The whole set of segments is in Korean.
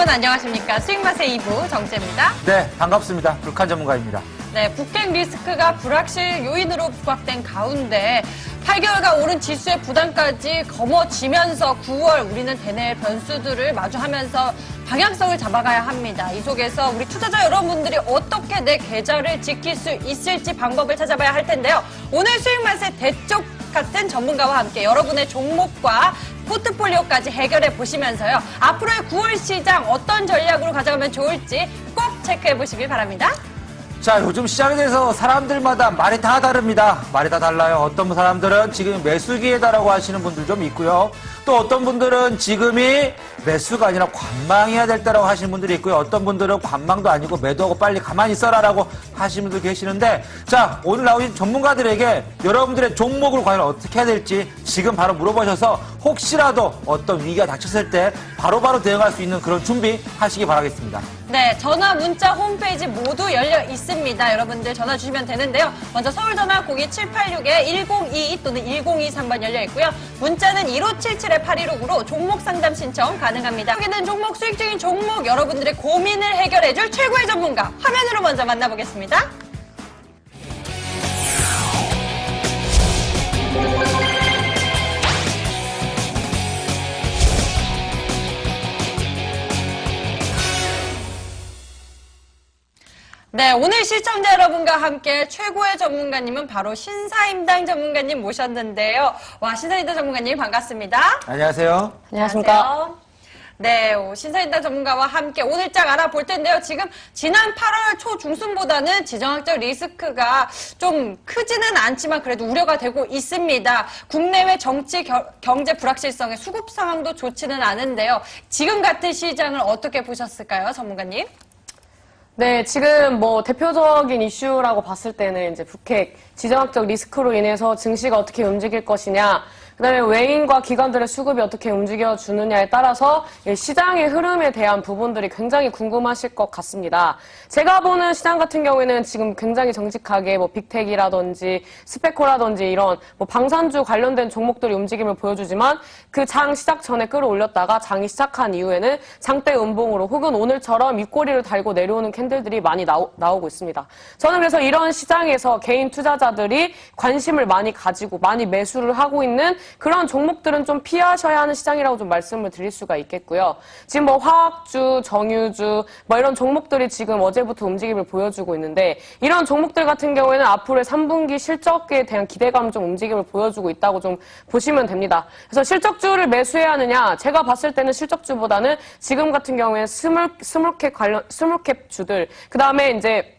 여러분 안녕하십니까. 수익맛의 2부 정재입니다. 네, 반갑습니다. 불칸 전문가입니다. 네, 북핵 리스크가 불확실 요인으로 부각된 가운데 8개월간 오른 지수의 부담까지 거머쥐면서 9월 우리는 대내의 변수들을 마주하면서 방향성을 잡아가야 합니다. 이 속에서 우리 투자자 여러분들이 어떻게 내 계좌를 지킬 수 있을지 방법을 찾아봐야 할 텐데요. 오늘 수익맛의 대쪽 같은 전문가와 함께 여러분의 종목과 포트폴리오까지 해결해 보시면서요. 앞으로의 9월 시장 어떤 전략으로 가져가면 좋을지 꼭 체크해 보시길 바랍니다. 자, 요즘 시장에 대해서 사람들마다 말이 다 다릅니다. 말이 다 달라요. 어떤 사람들은 지금 매수기회다라고 하시는 분들 좀 있고요. 또 어떤 분들은 지금이 매수가 아니라 관망해야 될 때라고 하시는 분들이 있고요. 어떤 분들은 관망도 아니고 매도하고 빨리 가만히 있어라라고 하시는 분들 계시는데, 자, 오늘 나오신 전문가들에게 여러분들의 종목을 과연 어떻게 해야 될지 지금 바로 물어보셔서 혹시라도 어떤 위기가 닥쳤을 때 바로바로 대응할 수 있는 그런 준비 하시기 바라겠습니다. 네, 전화, 문자, 홈페이지 모두 열려 있습니다. 여러분들 전화 주시면 되는데요. 먼저 서울 전화 02786-1022 또는 1023번 열려 있고요. 문자는 1577-8269로 종목 상담 신청 가능합니다. 여기는 종목, 수익 중인 종목, 여러분들의 고민을 해결해줄 최고의 전문가 화면으로 먼저 만나보겠습니다. 네, 오늘 시청자 여러분과 함께 최고의 전문가님은 바로 신사임당 전문가님 모셨는데요. 와, 신사임당 전문가님 반갑습니다. 안녕하세요. 안녕하십니까. 네, 신사임당 전문가와 함께 오늘 장 알아볼 텐데요. 지금 지난 8월 초 중순보다는 지정학적 리스크가 좀 크지는 않지만 그래도 우려가 되고 있습니다. 국내외 정치 경제 불확실성의 수급 상황도 좋지는 않은데요. 지금 같은 시장을 어떻게 보셨을까요, 전문가님? 네, 지금 뭐 대표적인 이슈라고 봤을 때는 이제 북핵 지정학적 리스크로 인해서 증시가 어떻게 움직일 것이냐, 그다음에 외인과 기관들의 수급이 어떻게 움직여주느냐에 따라서 시장의 흐름에 대한 부분들이 굉장히 궁금하실 것 같습니다. 제가 보는 시장 같은 경우에는 지금 굉장히 정직하게 뭐 빅텍이라든지 스페코라든지 이런 뭐 방산주 관련된 종목들이 움직임을 보여주지만 그 장 시작 전에 끌어올렸다가 장이 시작한 이후에는 장대 음봉으로 혹은 오늘처럼 윗꼬리를 달고 내려오는 캔들들이 많이 나오고 있습니다. 저는 그래서 이런 시장에서 개인 투자자들이 관심을 많이 가지고 많이 매수를 하고 있는 그런 종목들은 좀 피하셔야 하는 시장이라고 좀 말씀을 드릴 수가 있겠고요. 지금 뭐 화학주, 정유주 뭐 이런 종목들이 지금 어제부터 움직임을 보여주고 있는데 이런 종목들 같은 경우에는 앞으로의 3분기 실적에 대한 기대감 좀 움직임을 보여주고 있다고 좀 보시면 됩니다. 그래서 실적주를 매수해야 하느냐? 제가 봤을 때는 실적주보다는 지금 같은 경우에는 스몰캡 주들, 그 다음에 이제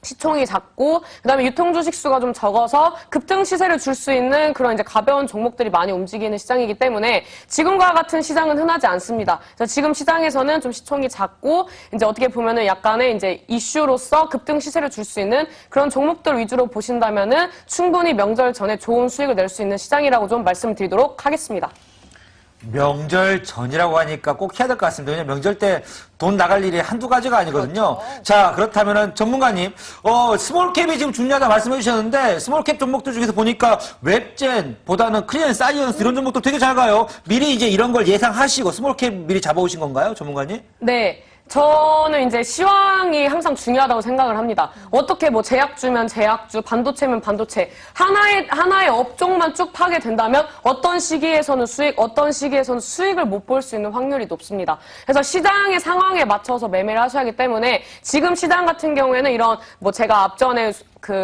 시총이 작고 그다음에 유통 주식 수가 좀 적어서 급등 시세를 줄 수 있는 그런 이제 가벼운 종목들이 많이 움직이는 시장이기 때문에 지금과 같은 시장은 흔하지 않습니다. 그래서 지금 시장에서는 좀 시총이 작고 이제 어떻게 보면은 약간의 이제 이슈로서 급등 시세를 줄 수 있는 그런 종목들 위주로 보신다면은 충분히 명절 전에 좋은 수익을 낼 수 있는 시장이라고 좀 말씀드리도록 하겠습니다. 명절 전이라고 하니까 꼭 해야 될 것 같습니다. 왜냐면 명절 때 돈 나갈 일이 한두 가지가 아니거든요. 그렇죠. 자, 그렇다면은 전문가님, 스몰캡이 지금 중요하다 말씀해 주셨는데 스몰캡 종목들 중에서 보니까 웹젠보다는 크리앤사이언스 이런 종목도 되게 잘 가요. 미리 이제 이런 걸 예상하시고 스몰캡 미리 잡아오신 건가요, 전문가님? 네. 저는 이제 시황이 항상 중요하다고 생각을 합니다. 어떻게 뭐 제약주면 제약주, 반도체면 반도체, 하나의 업종만 쭉 파게 된다면 어떤 시기에서는 수익, 어떤 시기에서는 수익을 못 볼 수 있는 확률이 높습니다. 그래서 시장의 상황에 맞춰서 매매를 하셔야 하기 때문에 지금 시장 같은 경우에는 이런 뭐 제가 앞전에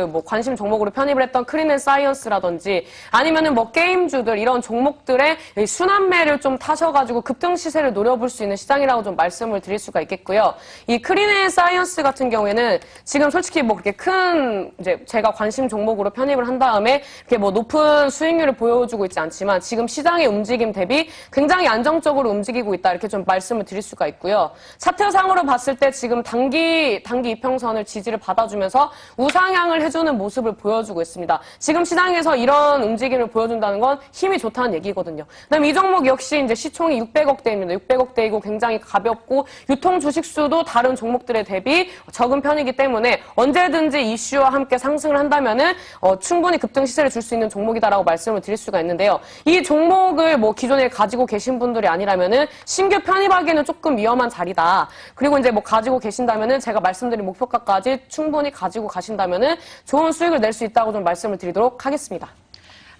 뭐 관심 종목으로 편입을 했던 크리앤사이언스라든지 아니면은 뭐 게임주들 이런 종목들의 순환매를 좀 타셔가지고 급등 시세를 노려볼 수 있는 시장이라고 좀 말씀을 드릴 수가 있겠고요. 이 크리앤사이언스 같은 경우에는 지금 솔직히 뭐 그렇게 큰 이제 제가 관심 종목으로 편입을 한 다음에 이렇게 뭐 높은 수익률을 보여주고 있지 않지만 지금 시장의 움직임 대비 굉장히 안정적으로 움직이고 있다 이렇게 좀 말씀을 드릴 수가 있고요. 차트상으로 봤을 때 지금 단기 이평선을 지지를 받아주면서 우상향 상승을 해주는 모습을 보여주고 있습니다. 지금 시장에서 이런 움직임을 보여준다는 건 힘이 좋다는 얘기거든요. 그다음에 이 종목 역시 이제 시총이 600억대입니다. 600억대이고 굉장히 가볍고 유통 주식 수도 다른 종목들에 대비 적은 편이기 때문에 언제든지 이슈와 함께 상승을 한다면은 충분히 급등 시세를 줄 수 있는 종목이다라고 말씀을 드릴 수가 있는데요. 이 종목을 뭐 기존에 가지고 계신 분들이 아니라면은 신규 편입하기는 조금 위험한 자리다. 그리고 이제 뭐 가지고 계신다면은 제가 말씀드린 목표가까지 충분히 가지고 가신다면은 좋은 수익을 낼 수 있다고 좀 말씀을 드리도록 하겠습니다.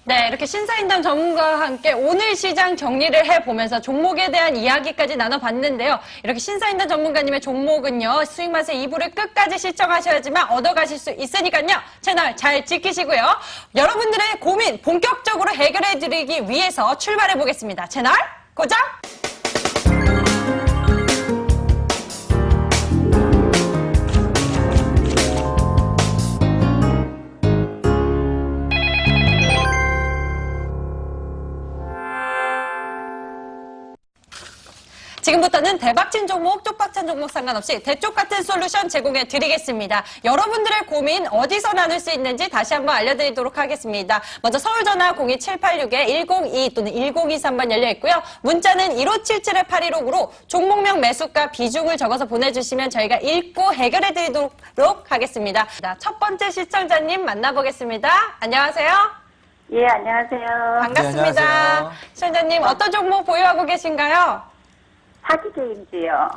네, 이렇게 신사임당 전문가와 함께 오늘 시장 정리를 해보면서 종목에 대한 이야기까지 나눠봤는데요. 이렇게 신사임당 전문가님의 종목은요, 수익맛의 2부를 끝까지 시청하셔야지만 얻어가실 수 있으니까요. 채널 잘 지키시고요. 여러분들의 고민 본격적으로 해결해드리기 위해서 출발해보겠습니다. 채널 고정! 지금부터는 대박친 종목, 쪽박찬 종목 상관없이 대쪽 같은 솔루션 제공해 드리겠습니다. 여러분들의 고민 어디서 나눌 수 있는지 다시 한번 알려드리도록 하겠습니다. 먼저 서울 전화 02786-102 또는 1023번 열려 있고요. 문자는 1577-8159로 종목명 매수가 비중을 적어서 보내주시면 저희가 읽고 해결해 드리도록 하겠습니다. 자, 첫 번째 시청자님 만나보겠습니다. 안녕하세요. 예, 안녕하세요. 반갑습니다. 네, 안녕하세요. 시청자님 어떤 종목 보유하고 계신가요? 파티게임즈요.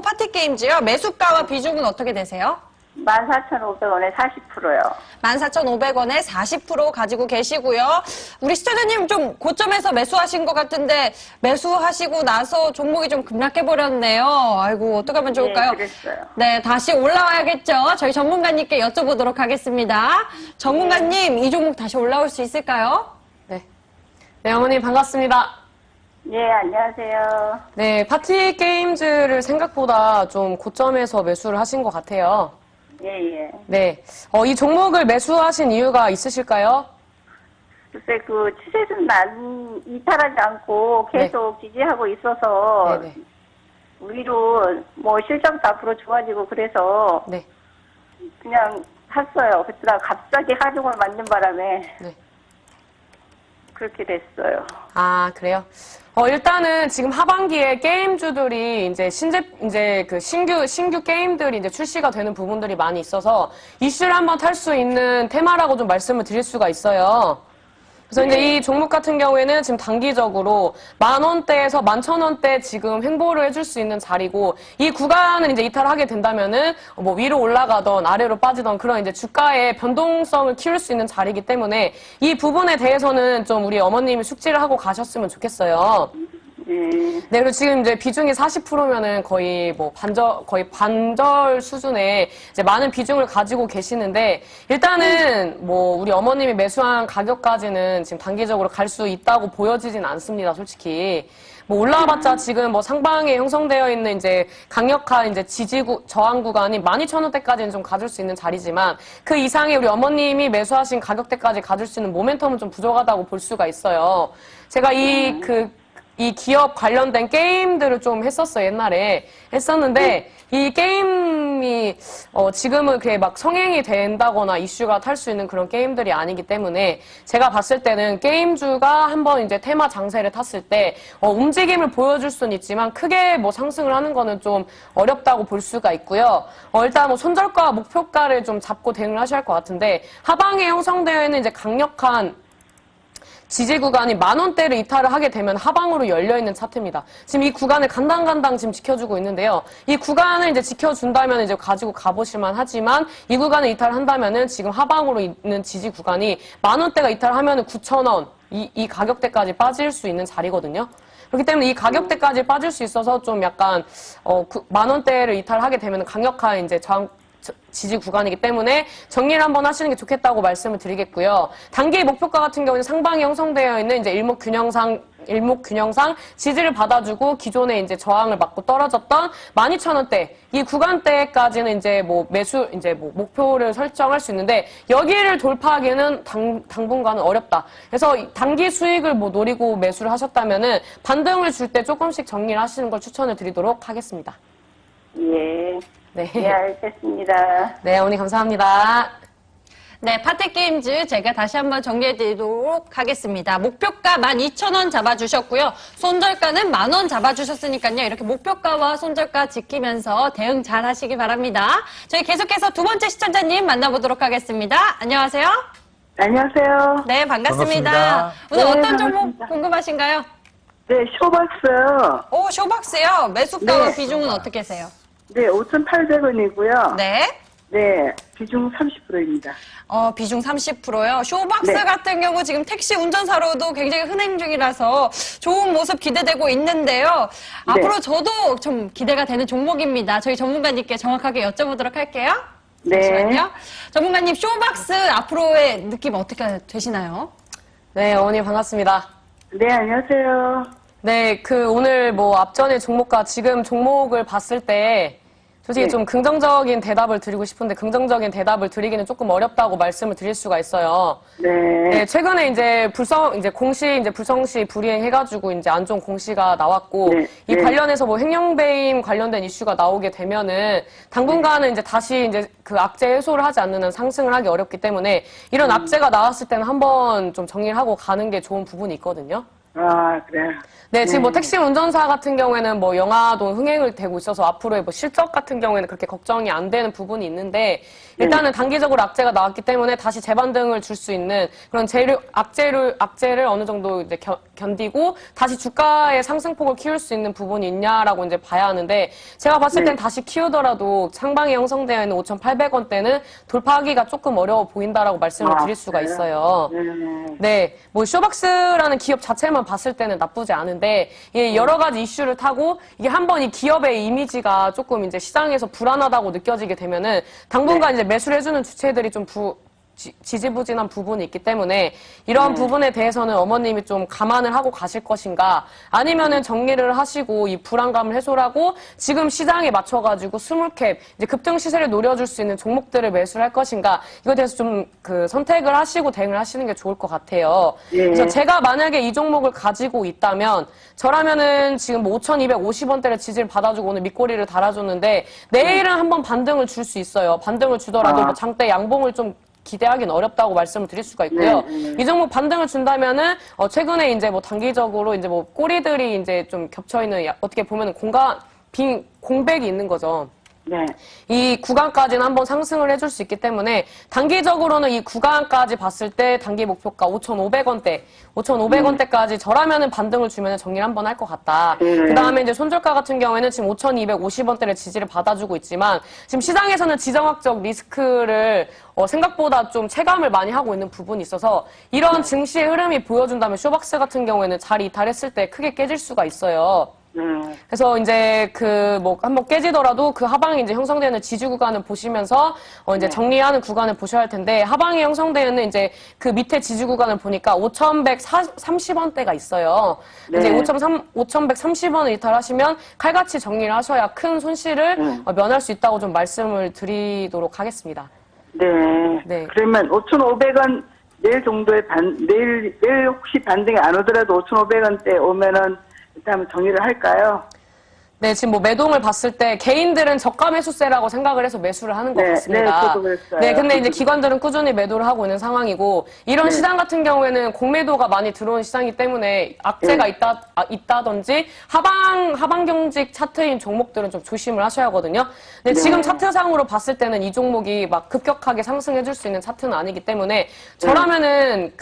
파티게임즈요. 매수가와 비중은 어떻게 되세요? 14,500원에 40%요. 14,500원에 40% 가지고 계시고요. 우리 시청자님 좀 고점에서 매수하신 것 같은데 매수하시고 나서 종목이 좀 급락해버렸네요. 아이고 어떻게 하면 좋을까요? 네, 그랬어요. 네, 다시 올라와야겠죠. 저희 전문가님께 여쭤보도록 하겠습니다. 전문가님, 이 종목 다시 올라올 수 있을까요? 네. 네, 어머님 반갑습니다. 예, 안녕하세요. 네, 파티 게임즈를 생각보다 좀 고점에서 매수를 하신 것 같아요. 예, 예. 네. 이 종목을 매수하신 이유가 있으실까요? 글쎄, 그, 추세는 이탈하지 않고 계속 지지하고 있어서, 네네. 위로, 뭐, 실적도 앞으로 좋아지고 그래서, 네. 그냥 샀어요. 그러다가 갑자기 하중을 맞는 바람에, 네. 그렇게 됐어요. 아, 그래요? 일단은 지금 하반기에 게임주들이 이제 신규 게임들이 이제 출시가 되는 부분들이 많이 있어서 이슈를 한번 탈 수 있는 테마라고 좀 말씀을 드릴 수가 있어요. 그래서 이제 이 종목 같은 경우에는 지금 단기적으로 10,000원대에서 11,000원대 지금 횡보를 해줄 수 있는 자리고 이 구간을 이제 이탈하게 된다면은 뭐 위로 올라가던 아래로 빠지던 그런 이제 주가의 변동성을 키울 수 있는 자리이기 때문에 이 부분에 대해서는 좀 우리 어머님이 숙지를 하고 가셨으면 좋겠어요. 네, 그리고 지금 이제 비중이 40%면은 거의 반절 수준의 이제 많은 비중을 가지고 계시는데, 일단은 뭐 우리 어머님이 매수한 가격까지는 지금 단기적으로 갈 수 있다고 보여지진 않습니다, 솔직히. 뭐 올라와봤자 지금 뭐 상방에 형성되어 있는 이제 강력한 이제 저항 구간이 12,000원대까지는 좀 가질 수 있는 자리지만 그 이상의 우리 어머님이 매수하신 가격대까지 가질 수 있는 모멘텀은 좀 부족하다고 볼 수가 있어요. 제가 이 기업 관련된 게임들을 좀 했었어요, 옛날에. 했었는데, 이 게임이, 지금은 그게 막 성행이 된다거나 이슈가 탈 수 있는 그런 게임들이 아니기 때문에, 제가 봤을 때는 게임주가 한번 이제 테마 장세를 탔을 때, 움직임을 보여줄 수는 있지만, 크게 뭐 상승을 하는 거는 좀 어렵다고 볼 수가 있고요. 일단 뭐 손절가, 목표가를 좀 잡고 대응을 하셔야 할 것 같은데, 하방에 형성되어 있는 이제 강력한 지지 구간이 10,000원대를 이탈을 하게 되면 하방으로 열려있는 차트입니다. 지금 이 구간을 간당간당 지금 지켜주고 있는데요. 이 구간을 이제 지켜준다면 이제 가지고 가보실만 하지만 이 구간을 이탈한다면은 지금 하방으로 있는 지지 구간이 10,000원대가 이탈하면은 9,000원 이 가격대까지 빠질 수 있는 자리거든요. 그렇기 때문에 이 가격대까지 빠질 수 있어서 좀 약간 10,000원대를 이탈하게 되면 강력한 이제 지지 구간이기 때문에 정리를 한번 하시는 게 좋겠다고 말씀을 드리겠고요. 단기 목표가 같은 경우는 상방에 형성되어 있는 이제 일목균형상 지지를 받아주고 기존에 이제 저항을 맞고 떨어졌던 12,000원대 이 구간대까지는 이제 뭐 목표를 설정할 수 있는데 여기를 돌파하기는 당분간은 어렵다. 그래서 단기 수익을 뭐 노리고 매수를 하셨다면은 반등을 줄 때 조금씩 정리를 하시는 걸 추천을 드리도록 하겠습니다. 예. 네. 예, 알겠습니다. 네, 어머니 감사합니다. 네, 파티게임즈 제가 다시 한번 정리해드리도록 하겠습니다. 목표가 12,000원 잡아주셨고요. 손절가는 10,000원 잡아주셨으니까요. 이렇게 목표가와 손절가 지키면서 대응 잘 하시기 바랍니다. 저희 계속해서 두 번째 시청자님 만나보도록 하겠습니다. 안녕하세요. 안녕하세요. 네, 반갑습니다. 반갑습니다. 오늘 네, 어떤 종목 반갑습니다. 궁금하신가요? 네, 쇼박스. 오, 쇼박스요. 매수가와 네. 비중은 어떻게 세요? 네, 5,800원이고요. 네. 네, 비중 30%입니다. 비중 30%요. 쇼박스 네. 같은 경우 지금 택시 운전사로도 굉장히 흔행 중이라서 좋은 모습 기대되고 있는데요. 네. 앞으로 저도 좀 기대가 되는 종목입니다. 저희 전문가님께 정확하게 여쭤보도록 할게요. 네. 잠시만요. 전문가님, 쇼박스 앞으로의 느낌 어떻게 되시나요? 네, 어머니 반갑습니다. 네, 안녕하세요. 네, 오늘 뭐 앞전의 종목과 지금 종목을 봤을 때 솔직히 네. 좀 긍정적인 대답을 드리고 싶은데 긍정적인 대답을 드리기는 조금 어렵다고 말씀을 드릴 수가 있어요. 네. 네, 최근에 이제 공시 불성시 불이행해가지고 이제 안 좋은 공시가 나왔고 네, 이 네. 관련해서 뭐 횡령배임 관련된 이슈가 나오게 되면은 당분간은 이제 다시 이제 그 악재 해소를 하지 않는 한 상승을 하기 어렵기 때문에 이런 악재가 나왔을 때는 한번 좀 정리를 하고 가는 게 좋은 부분이 있거든요. 아, 그래요. 네, 지금 뭐 택시 운전사 같은 경우에는 뭐 영아도 흥행을 되고 있어서 앞으로의 뭐 실적 같은 경우에는 그렇게 걱정이 안 되는 부분이 있는데 일단은 단기적으로 악재가 나왔기 때문에 다시 재반등을 줄 수 있는 그런 악재를 어느 정도 이제 견디고 다시 주가의 상승폭을 키울 수 있는 부분이 있냐라고 이제 봐야 하는데 제가 봤을 땐 다시 키우더라도 상방에 형성되어 있는 5,800원대는 돌파하기가 조금 어려워 보인다라고 말씀을 드릴 수가 그래요? 있어요. 네, 뭐 쇼박스라는 기업 자체만 봤을 때는 나쁘지 않은데 이게 여러 가지 이슈를 타고 이게 한번 이 기업의 이미지가 조금 이제 시장에서 불안하다고 느껴지게 되면은 당분간 이제 매수를 해주는 주체들이 좀 지지부진한 부분이 있기 때문에 이런 부분에 대해서는 어머님이 좀 감안을 하고 가실 것인가 아니면은 정리를 하시고 이 불안감을 해소를 하고 지금 시장에 맞춰가지고 스몰캡 이제 급등 시세를 노려줄 수 있는 종목들을 매수를 할 것인가 이거에 대해서 좀 그 선택을 하시고 대응을 하시는 게 좋을 것 같아요. 예. 그래서 제가 만약에 이 종목을 가지고 있다면 저라면은 지금 뭐 5,250원대를 지지를 받아주고 오늘 밑꼬리를 달아줬는데 내일은 한번 반등을 줄 수 있어요. 반등을 주더라도 뭐 장대 양봉을 좀 기대하기는 어렵다고 말씀을 드릴 수가 있고요. 이 종목 반등을 준다면은 최근에 이제 뭐 단기적으로 이제 뭐 꼬리들이 이제 좀 겹쳐 있는 어떻게 보면은 공백이 있는 거죠. 네. 이 구간까지는 한번 상승을 해줄 수 있기 때문에 단기적으로는 이 구간까지 봤을 때 단기 목표가 5,500원대까지 저라면은 반등을 주면 정리를 한번 할 것 같다. 그 다음에 이제 손절가 같은 경우에는 지금 5,250원대를 지지를 받아주고 있지만 지금 시장에서는 지정학적 리스크를 생각보다 좀 체감을 많이 하고 있는 부분이 있어서 이런 증시의 흐름이 보여준다면 쇼박스 같은 경우에는 잘 이탈했을 때 크게 깨질 수가 있어요. 그래서 이제 뭐 한번 깨지더라도 그 하방이 이제 형성되는 지지 구간을 보시면서 이제 정리하는 구간을 보셔야 할 텐데 하방이 형성되는 이제 그 밑에 지지 구간을 보니까 5,130원대가 있어요. 이제 5,130원을 이탈하시면 칼같이 정리를 하셔야 큰 손실을 면할 수 있다고 좀 말씀을 드리도록 하겠습니다. 네. 네. 그러면 5,500원 내일 정도에 내일 혹시 반등이 안 오더라도 5,500원대 오면은 일단 정리를 할까요? 네, 지금 뭐 매동을 봤을 때 개인들은 저가 매수세라고 생각을 해서 매수를 하는 것 네, 같습니다. 네, 저도 그랬어요. 네, 근데 이제 기관들은 꾸준히 매도를 하고 있는 상황이고 이런 시장 같은 경우에는 공매도가 많이 들어온 시장이기 때문에 악재가 있다든지 하방 경직 차트인 종목들은 좀 조심을 하셔야 하거든요. 근데 지금 차트상으로 봤을 때는 이 종목이 막 급격하게 상승해줄 수 있는 차트는 아니기 때문에 저라면은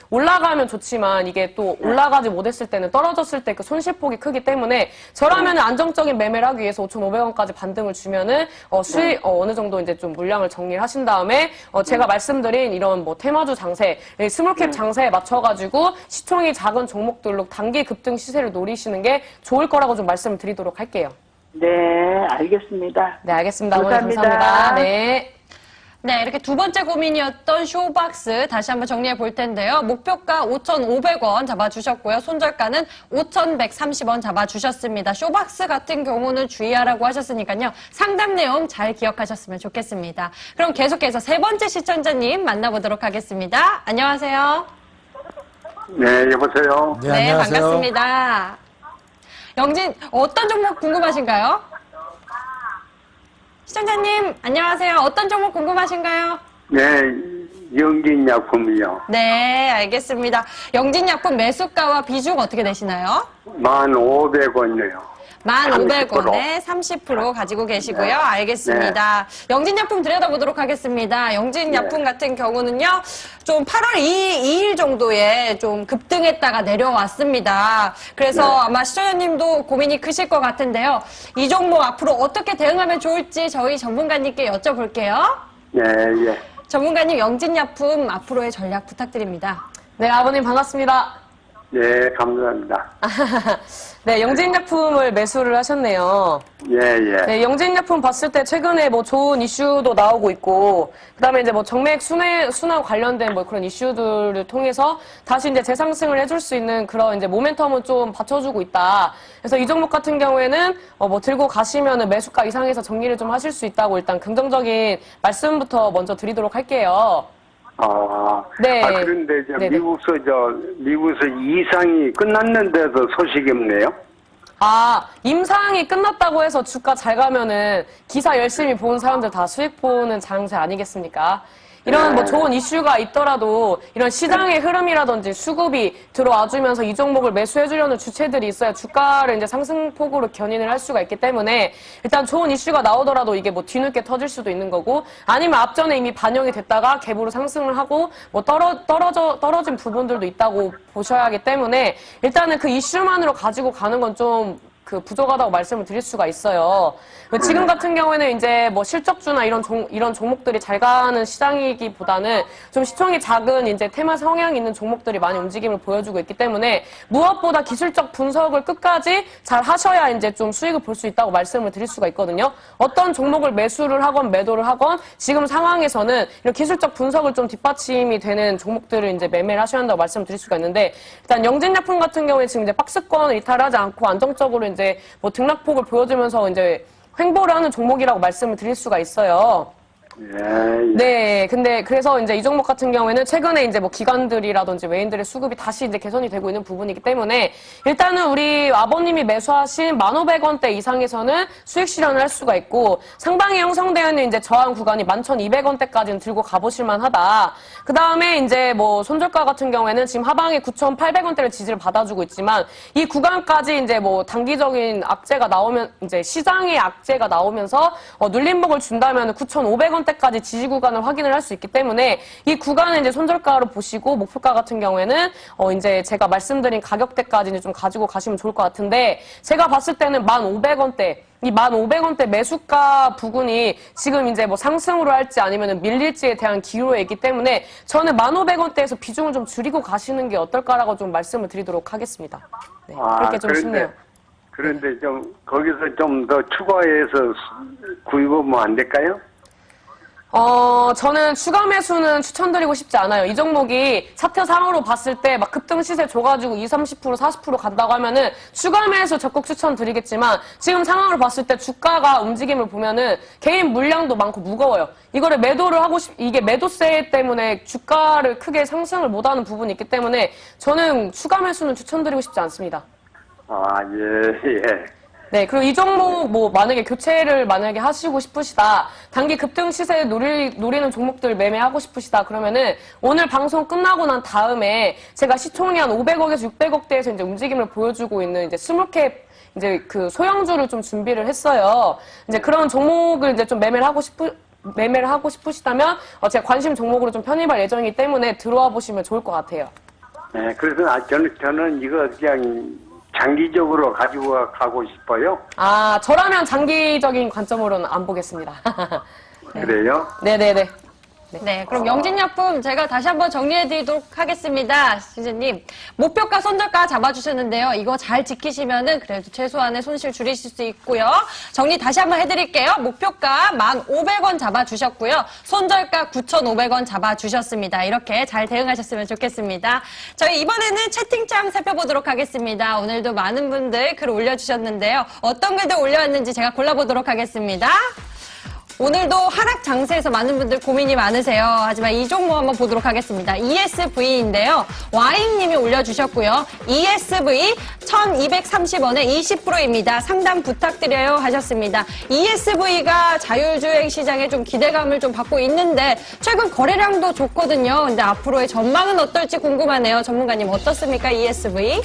올라가면 좋지만 이게 또 올라가지 못했을 때는 떨어졌을 때 그 손실폭이 크기 때문에 저라면은 안정적인 매매를 하기 위해서 5,500원까지 반등을 주면은 수익 어느 정도 이제 좀 물량을 정리를 하신 다음에 제가 말씀드린 이런 뭐 테마주 장세, 스몰캡 장세에 맞춰가지고 시총이 작은 종목들로 단기 급등 시세를 노리시는 게 좋을 거라고 좀 말씀을 드리도록 할게요. 네, 알겠습니다. 네, 알겠습니다. 어머니 감사합니다. 감사합니다. 네. 네, 이렇게 두 번째 고민이었던 쇼박스 다시 한번 정리해 볼 텐데요. 목표가 5,500원 잡아주셨고요. 손절가는 5,130원 잡아주셨습니다. 쇼박스 같은 경우는 주의하라고 하셨으니까요. 상담 내용 잘 기억하셨으면 좋겠습니다. 그럼 계속해서 세 번째 시청자님 만나보도록 하겠습니다. 안녕하세요. 네, 여보세요. 네, 안녕하세요. 반갑습니다. 영진, 어떤 종목 궁금하신가요? 시청자님, 안녕하세요. 어떤 종목 궁금하신가요? 네, 영진약품이요. 네, 알겠습니다. 영진약품 매수가와 비중 어떻게 되시나요? 1,500원이요. 1,500원에 30% 가지고 계시고요. 네. 알겠습니다. 영진약품 들여다보도록 하겠습니다. 영진약품 같은 경우는요, 좀 8월 2일 정도에 좀 급등했다가 내려왔습니다. 그래서 아마 시청자님도 고민이 크실 것 같은데요. 이 종목 앞으로 어떻게 대응하면 좋을지 저희 전문가님께 여쭤볼게요. 네, 예. 전문가님, 영진약품 앞으로의 전략 부탁드립니다. 네, 아버님 반갑습니다. 네, 감사합니다. 네, 영진약품을 매수를 하셨네요. 예, 예. 네, 영진약품 봤을 때 최근에 뭐 좋은 이슈도 나오고 있고, 그 다음에 이제 뭐 정맥 순환 관련된 뭐 그런 이슈들을 통해서 다시 이제 재상승을 해줄 수 있는 그런 이제 모멘텀은 좀 받쳐주고 있다. 그래서 이 종목 같은 경우에는 뭐 들고 가시면은 매수가 이상에서 정리를 좀 하실 수 있다고 일단 긍정적인 말씀부터 먼저 드리도록 할게요. 네. 그런데 네네. 미국에서 이상이 끝났는데도 소식이 없네요. 임상이 끝났다고 해서 주가 잘 가면은 기사 열심히 본 사람들 다 수익 보는 장세 아니겠습니까? 이런 뭐 좋은 이슈가 있더라도 이런 시장의 흐름이라든지 수급이 들어와주면서 이 종목을 매수해주려는 주체들이 있어야 주가를 이제 상승폭으로 견인을 할 수가 있기 때문에 일단 좋은 이슈가 나오더라도 이게 뭐 뒤늦게 터질 수도 있는 거고 아니면 앞전에 이미 반영이 됐다가 갭으로 상승을 하고 뭐 떨어진 부분들도 있다고 보셔야 하기 때문에 일단은 그 이슈만으로 가지고 가는 건 좀 부족하다고 말씀을 드릴 수가 있어요. 지금 같은 경우에는 이제 뭐 실적주나 이런 종목들이 잘 가는 시장이기보다는 좀 시총이 작은 이제 테마 성향이 있는 종목들이 많이 움직임을 보여주고 있기 때문에 무엇보다 기술적 분석을 끝까지 잘 하셔야 이제 좀 수익을 볼 수 있다고 말씀을 드릴 수가 있거든요. 어떤 종목을 매수를 하건 매도를 하건 지금 상황에서는 이런 기술적 분석을 좀 뒷받침이 되는 종목들을 이제 매매를 하셔야 한다고 말씀을 드릴 수가 있는데 일단 영진약품 같은 경우에 지금 이제 박스권을 이탈하지 않고 안정적으로 이제 뭐 등락폭을 보여주면서 이제 횡보를 하는 종목이라고 말씀을 드릴 수가 있어요. 네, 근데 그래서 이제 이 종목 같은 경우에는 최근에 이제 뭐 기관들이라든지 외인들의 수급이 다시 이제 개선이 되고 있는 부분이기 때문에 일단은 우리 아버님이 매수하신 1,500원대 이상에서는 수익 실현을 할 수가 있고 상방에 형성되어 있는 이제 저항 구간이 11,200원대까지는 들고 가보실 만하다. 그 다음에 이제 뭐 손절가 같은 경우에는 지금 하방에 9,800원대를 지지를 받아주고 있지만 이 구간까지 이제 뭐 단기적인 악재가 나오면 이제 시장의 악재가 나오면서 눌림목을 준다면 9,500원 때까지 지지 구간을 확인을 할 수 있기 때문에 이 구간을 이제 손절가로 보시고 목표가 같은 경우에는 이제 제가 말씀드린 가격대까지 좀 가지고 가시면 좋을 것 같은데 제가 봤을 때는 1,500원대 이 1,500원대 매수가 부분이 지금 이제 뭐 상승으로 할지 아니면 밀릴지에 대한 기로에 있기 때문에 저는 1,500원대에서 비중을 좀 줄이고 가시는 게 어떨까라고 좀 말씀을 드리도록 하겠습니다. 네, 그렇게 좀 쉽네요. 그런데 좀 거기서 좀 더 추가해서 구입하면 안 될까요? 저는 추가 매수는 추천드리고 싶지 않아요. 이 종목이 차트상으로 봤을 때 막 급등 시세 줘가지고 20, 30%, 40% 간다고 하면은 추가 매수 적극 추천드리겠지만 지금 상황을 봤을 때 주가가 움직임을 보면은 개인 물량도 많고 무거워요. 이거를 매도를 하고 이게 매도세 때문에 주가를 크게 상승을 못하는 부분이 있기 때문에 저는 추가 매수는 추천드리고 싶지 않습니다. 예. 네, 그리고 이 종목 뭐 만약에 교체를 만약에 하시고 싶으시다. 단기 급등 시세 노리는 종목들 매매하고 싶으시다. 그러면은 오늘 방송 끝나고 난 다음에 제가 시총이 한 500억에서 600억대에서 이제 움직임을 보여주고 있는 이제 스몰캡 이제 그 소형주를 좀 준비를 했어요. 이제 그런 종목을 이제 좀 매매를 하고 싶으시다면 제가 관심 종목으로 좀 편입할 예정이기 때문에 들어와 보시면 좋을 것 같아요. 네, 그래서 저는 이거 그냥 장기적으로 가지고 가고 싶어요. 저라면 장기적인 관점으로는 안 보겠습니다. 그래요? 네네네. 네, 그럼 영진약품 제가 다시 한번 정리해드리도록 하겠습니다. 시즈님, 목표가, 손절가 잡아주셨는데요. 이거 잘 지키시면은 그래도 최소한의 손실 줄이실 수 있고요. 정리 다시 한번 해드릴게요. 목표가 1,500원 잡아주셨고요. 손절가 9,500원 잡아주셨습니다. 이렇게 잘 대응하셨으면 좋겠습니다. 저희 이번에는 채팅창 살펴보도록 하겠습니다. 오늘도 많은 분들 글 올려주셨는데요. 어떤 글들 올려왔는지 제가 골라보도록 하겠습니다. 오늘도 하락 장세에서 많은 분들 고민이 많으세요. 하지만 이 종목 한번 보도록 하겠습니다. ESV인데요. 와잉님이 올려주셨고요. ESV 1230원에 20%입니다. 상담 부탁드려요 하셨습니다. ESV가 자율주행 시장에 좀 기대감을 좀 받고 있는데 최근 거래량도 좋거든요. 근데 앞으로의 전망은 어떨지 궁금하네요. 전문가님 어떻습니까? ESV?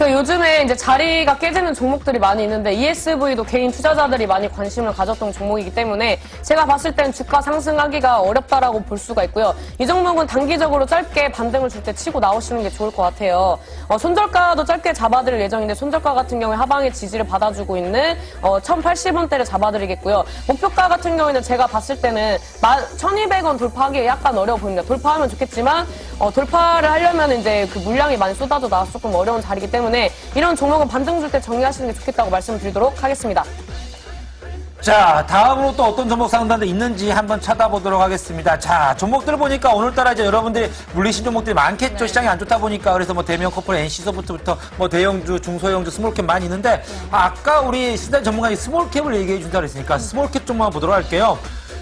요즘에 이제 자리가 깨지는 종목들이 많이 있는데 ESV도 개인 투자자들이 많이 관심을 가졌던 종목이기 때문에 제가 봤을 땐 주가 상승하기가 어렵다라고 볼 수가 있고요. 이 종목은 단기적으로 짧게 반등을 줄 때 치고 나오시는 게 좋을 것 같아요. 손절가도 짧게 잡아드릴 예정인데 손절가 같은 경우에 하방의 지지를 받아주고 있는 1,080원대를 잡아드리겠고요. 목표가 같은 경우에는 제가 봤을 때는 1,200원 돌파하기 약간 어려워 보입니다. 돌파하면 좋겠지만 돌파를 하려면 이제 그 물량이 많이 쏟아져 나와서 조금 어려운 자리이기 때문에 이런 종목은 반등 줄 때 정리하시는 게 좋겠다고 말씀드리도록 하겠습니다. 자, 다음으로 또 어떤 종목 상담도 있는지 한번 찾아보도록 하겠습니다. 자, 종목들을 보니까 오늘따라 이제 여러분들이 물리신 종목들이 많겠죠. 시장이 안 좋다 보니까. 그래서 뭐 대명 커플, NC소프트부터 뭐 대형주, 중소형주, 스몰캡 많이 있는데 아까 우리 신단 전문가님 스몰캡을 얘기해 준다고 그랬으니까 스몰캡 종목 한번 보도록 할게요.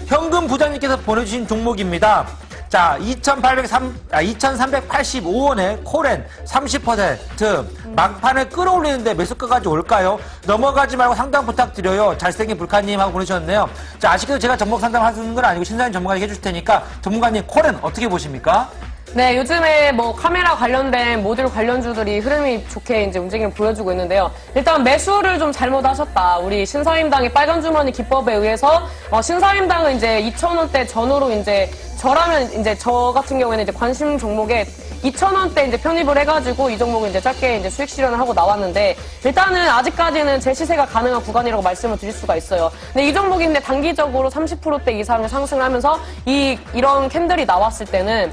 현금 부장님께서 보내주신 종목입니다. 자, 2,385원에 코렌 30% 막판에 끌어올리는데 매수가까지 올까요? 넘어가지 말고 상담 부탁드려요. 잘생긴 불카님 하고 보내주셨네요. 자, 아쉽게도 제가 종목 상담하는 건 아니고 신사님 전문가님 해줄 테니까 전문가님 코렌 어떻게 보십니까? 네, 요즘에 뭐 카메라 관련된 모듈 관련주들이 흐름이 좋게 이제 움직임을 보여주고 있는데요. 일단 매수를 좀 잘못하셨다. 우리 신사임당의 빨간 주머니 기법에 의해서 신사임당은 이제 2,000원대 전후로 이제 저라면 이제 저 같은 경우에는 이제 관심 종목에 2,000원대 이제 편입을 해가지고 이 종목은 이제 짧게 이제 수익 실현을 하고 나왔는데 일단은 아직까지는 제 시세가 가능한 구간이라고 말씀을 드릴 수가 있어요. 근데 이 종목인데 단기적으로 30%대 이상을 상승하면서 이런 캔들이 나왔을 때는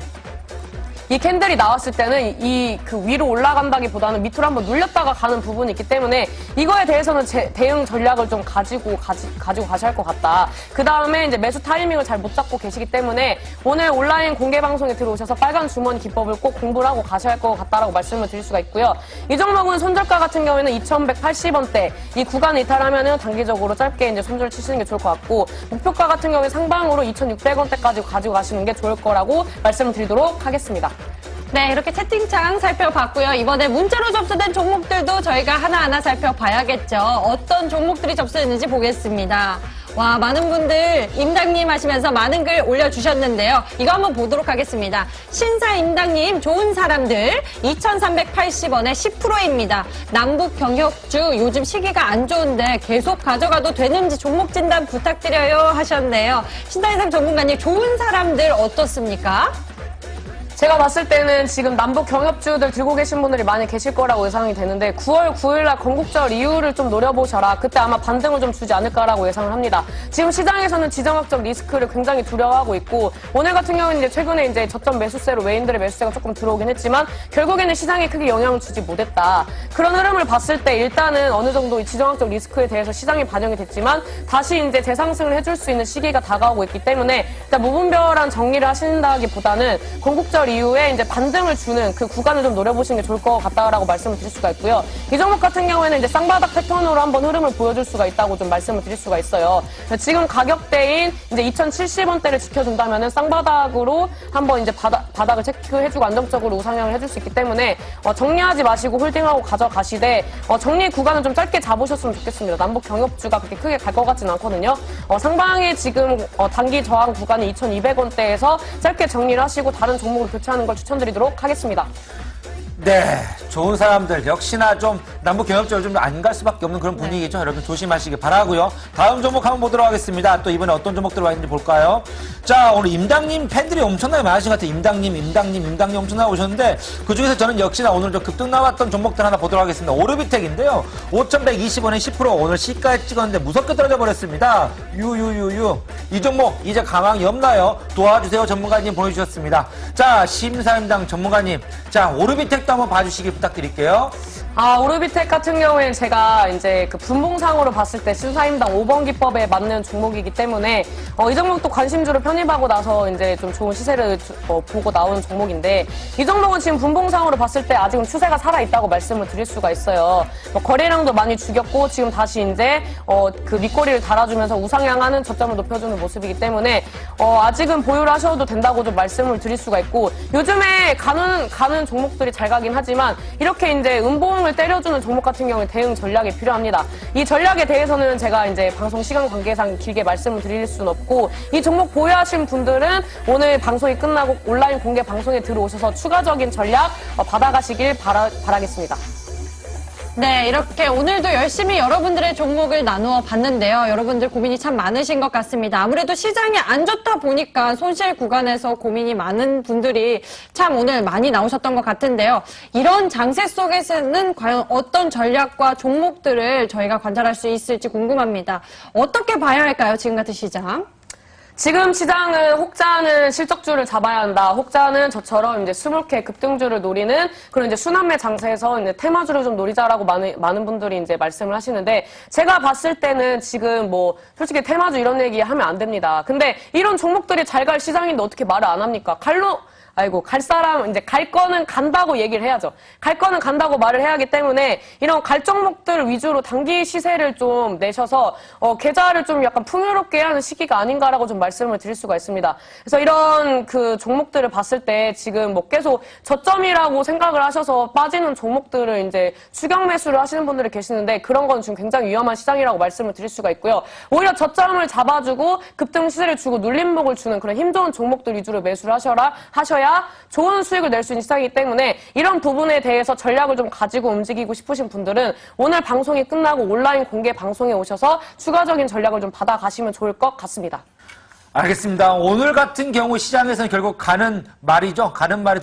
이 캔들이 나왔을 때는 이 그 위로 올라간다기보다는 밑으로 한번 눌렸다가 가는 부분이 있기 때문에 이거에 대해서는 대응 전략을 좀 가지고 가셔야 할 것 같다. 그 다음에 이제 매수 타이밍을 잘 못 잡고 계시기 때문에 오늘 온라인 공개 방송에 들어오셔서 빨간 주머니 기법을 꼭 공부를 하고 가셔야 할 것 같다라고 말씀을 드릴 수가 있고요. 이 종목은 손절가 같은 경우에는 2,180원대 이 구간을 이탈하면은 단기적으로 짧게 이제 손절 치시는 게 좋을 것 같고 목표가 같은 경우에 상방으로 2,600원대까지 가지고 가시는 게 좋을 거라고 말씀을 드리도록 하겠습니다. 네, 이렇게 채팅창 살펴봤고요. 이번에 문자로 접수된 종목들도 저희가 하나하나 살펴봐야겠죠. 어떤 종목들이 접수됐는지 보겠습니다. 와, 많은 분들 임당님 하시면서 많은 글 올려주셨는데요. 이거 한번 보도록 하겠습니다. 신사 임당님, 좋은 사람들 2,380원에 10%입니다. 남북 경협주 요즘 시기가 안 좋은데 계속 가져가도 되는지 종목 진단 부탁드려요 하셨네요. 신사임당 전문가님, 좋은 사람들 어떻습니까? 제가 봤을 때는 지금 남북 경협주들 들고 계신 분들이 많이 계실 거라고 예상이 되는데 9월 9일날 건국절 이후를 좀 노려보셔라. 그때 아마 반등을 좀 주지 않을까라고 예상을 합니다. 지금 시장에서는 지정학적 리스크를 굉장히 두려워하고 있고 오늘 같은 경우는 이제 최근에 이제 저점 매수세로 외인들의 매수세가 조금 들어오긴 했지만 결국에는 시장에 크게 영향을 주지 못했다. 그런 흐름을 봤을 때 일단은 어느 정도 이 지정학적 리스크에 대해서 시장이 반영이 됐지만 다시 이제 재상승을 해줄 수 있는 시기가 다가오고 있기 때문에 일단 무분별한 정리를 하신다기보다는 건국절 이후에 이제 반등을 주는 그 구간을 좀 노려보시는 게 좋을 것 같다라고 말씀을 드릴 수가 있고요. 이 종목 같은 경우에는 이제 쌍바닥 패턴으로 한번 흐름을 보여줄 수가 있다고 좀 말씀을 드릴 수가 있어요. 지금 가격대인 이제 2,070원대를 지켜준다면은 쌍바닥으로 한번 이제 바닥을 체크해주고 안정적으로 우상향을 해줄 수 있기 때문에 정리하지 마시고 홀딩하고 가져가시되 정리 구간은 좀 짧게 잡으셨으면 좋겠습니다. 남북 경협주가 그렇게 크게 갈 것 같지는 않거든요. 상방에 지금 단기 저항 구간이 2,200원대에서 짧게 정리를 하시고 다른 종목을 교체하는 걸 추천드리도록 하겠습니다. 네, 좋은 사람들 역시나 좀 남북 경협적으로 좀 안 갈 수밖에 없는 그런 분위기죠. 여러분 조심하시기 바라고요. 다음 종목 한번 보도록 하겠습니다. 또 이번에 어떤 종목 들어와 있는지 볼까요? 자, 오늘 임당님 팬들이 엄청나게 많으신 것 같아요. 임당님 엄청나게 오셨는데 그중에서 저는 역시나 오늘 좀 급등 나왔던 종목들 하나 보도록 하겠습니다. 오르비텍인데요. 5,120원에 10% 오늘 시가에 찍었는데 무섭게 떨어져 버렸습니다. 이 종목 이제 가망이 없나요? 도와주세요. 전문가님 보내주셨습니다. 자, 심사임당 전문가님. 자, 오르비텍도 한번 봐주시기 부탁드릴게요. 오르비텍 같은 경우에는 제가 이제 그 분봉상으로 봤을 때 신사임당 5번 기법에 맞는 종목이기 때문에 이 종목도 관심주로 편입하고 나서 이제 좀 좋은 시세를 보고 나온 종목인데 이 종목은 지금 분봉상으로 봤을 때 아직은 추세가 살아있다고 말씀을 드릴 수가 있어요. 거래량도 많이 죽였고 지금 다시 이제 그 윗꼬리를 달아주면서 우상향하는 저점을 높여주는 모습이기 때문에 아직은 보유를 하셔도 된다고 좀 말씀을 드릴 수가 있고 요즘에 가는 종목들이 잘 가긴 하지만 이렇게 이제 음봉을 때려주는 종목 같은 경우에 대응 전략이 필요합니다. 이 전략에 대해서는 제가 이제 방송 시간 관계상 길게 말씀을 드릴 수는 없고 이 종목 보유하신 분들은 오늘 방송이 끝나고 온라인 공개 방송에 들어오셔서 추가적인 전략 받아가시길 바라겠습니다. 네, 이렇게 오늘도 열심히 여러분들의 종목을 나누어 봤는데요. 여러분들 고민이 참 많으신 것 같습니다. 아무래도 시장이 안 좋다 보니까 손실 구간에서 고민이 많은 분들이 참 오늘 많이 나오셨던 것 같은데요. 이런 장세 속에서는 과연 어떤 전략과 종목들을 저희가 관찰할 수 있을지 궁금합니다. 어떻게 봐야 할까요? 지금 같은 시장? 지금 시장은 혹자는 실적주를 잡아야 한다. 혹자는 저처럼 이제 스몰캡 급등주를 노리는 그런 이제 순환매 장세에서 이제 테마주를 좀 노리자라고 많은 분들이 이제 말씀을 하시는데 제가 봤을 때는 지금 뭐 솔직히 테마주 이런 얘기 하면 안 됩니다. 근데 이런 종목들이 잘 갈 시장인데 어떻게 말을 안 합니까? 갈 사람, 이제 갈 거는 간다고 얘기를 해야죠. 갈 거는 간다고 말을 해야 하기 때문에 이런 갈 종목들 위주로 단기 시세를 좀 내셔서, 계좌를 좀 약간 풍요롭게 하는 시기가 아닌가라고 좀 말씀을 드릴 수가 있습니다. 그래서 이런 그 종목들을 봤을 때 지금 뭐 계속 저점이라고 생각을 하셔서 빠지는 종목들을 이제 추격 매수를 하시는 분들이 계시는데 그런 건 지금 굉장히 위험한 시장이라고 말씀을 드릴 수가 있고요. 오히려 저점을 잡아주고 급등 시세를 주고 눌림목을 주는 그런 힘 좋은 종목들 위주로 매수를 하셔야 좋은 수익을 낼 수 있는 시장이기 때문에 이런 부분에 대해서 전략을 좀 가지고 움직이고 싶으신 분들은 오늘 방송이 끝나고 온라인 공개 방송에 오셔서 추가적인 전략을 좀 받아가시면 좋을 것 같습니다. 알겠습니다. 오늘 같은 경우 시장에서는 결국 가는 말이 더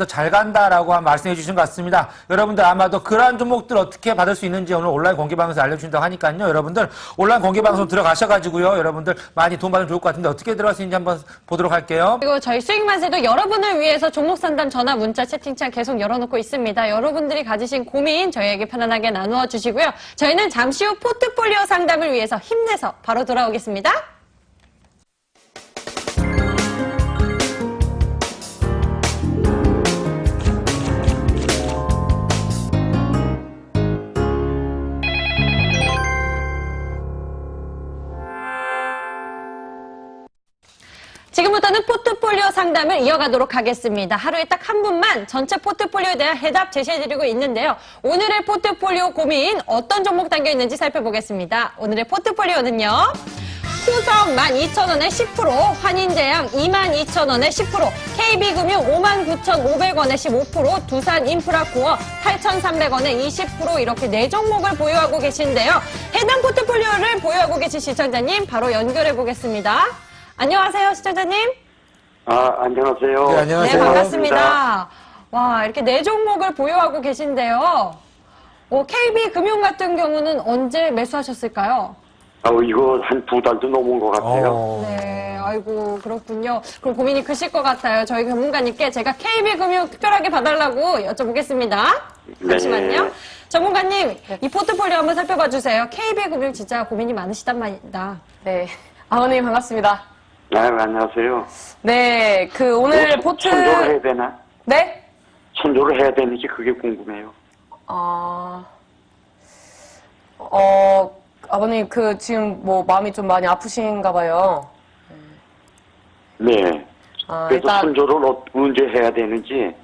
잘 간다라고 말씀해 주신 것 같습니다. 여러분들 아마도 그러한 종목들 어떻게 받을 수 있는지 오늘 온라인 공개 방송에서 알려주신다고 하니까요. 여러분들 온라인 공개 방송 들어가셔가지고요. 여러분들 많이 도움받으면 좋을 것 같은데 어떻게 들어갈 수 있는지 한번 보도록 할게요. 그리고 저희 수익만세도 여러분을 위해서 종목 상담 전화 문자 채팅창 계속 열어놓고 있습니다. 여러분들이 가지신 고민 저희에게 편안하게 나누어 주시고요. 저희는 잠시 후 포트폴리오 상담을 위해서 힘내서 바로 돌아오겠습니다. 지금부터는 포트폴리오 상담을 이어가도록 하겠습니다. 하루에 딱 한 분만 전체 포트폴리오에 대한 해답 제시해드리고 있는데요. 오늘의 포트폴리오 고민 어떤 종목 담겨 있는지 살펴보겠습니다. 오늘의 포트폴리오는요. 후성 12,000원에 10%, 환인제약 22,000원에 10%, KB금융 59,500원에 15%, 두산인프라코어 8,300원에 20% 이렇게 4종목을 보유하고 계신데요. 해당 포트폴리오를 보유하고 계신 시청자님 바로 연결해 보겠습니다. 안녕하세요, 시청자님. 안녕하세요. 네, 안녕하세요. 네, 반갑습니다. 와, 이렇게 4종목을 보유하고 계신데요. KB금융 같은 경우는 언제 매수하셨을까요? 이거 한 2달도 넘은 것 같아요. 네, 아이고, 그렇군요. 그럼 고민이 크실 것 같아요. 저희 전문가님께 제가 KB금융 특별하게 봐달라고 여쭤보겠습니다. 네. 잠시만요. 전문가님, 이 포트폴리오 한번 살펴봐 주세요. KB금융 진짜 고민이 많으시단 말입니다. 네. 아버님 반갑습니다. 안녕하세요. 네, 오늘 포트. 선조를 해야 되나? 네? 선조를 해야 되는지 그게 궁금해요. 아버님, 지금 뭐 마음이 좀 많이 아프신가 봐요. 네. 그래서 일단, 선조를 언제 해야 되는지.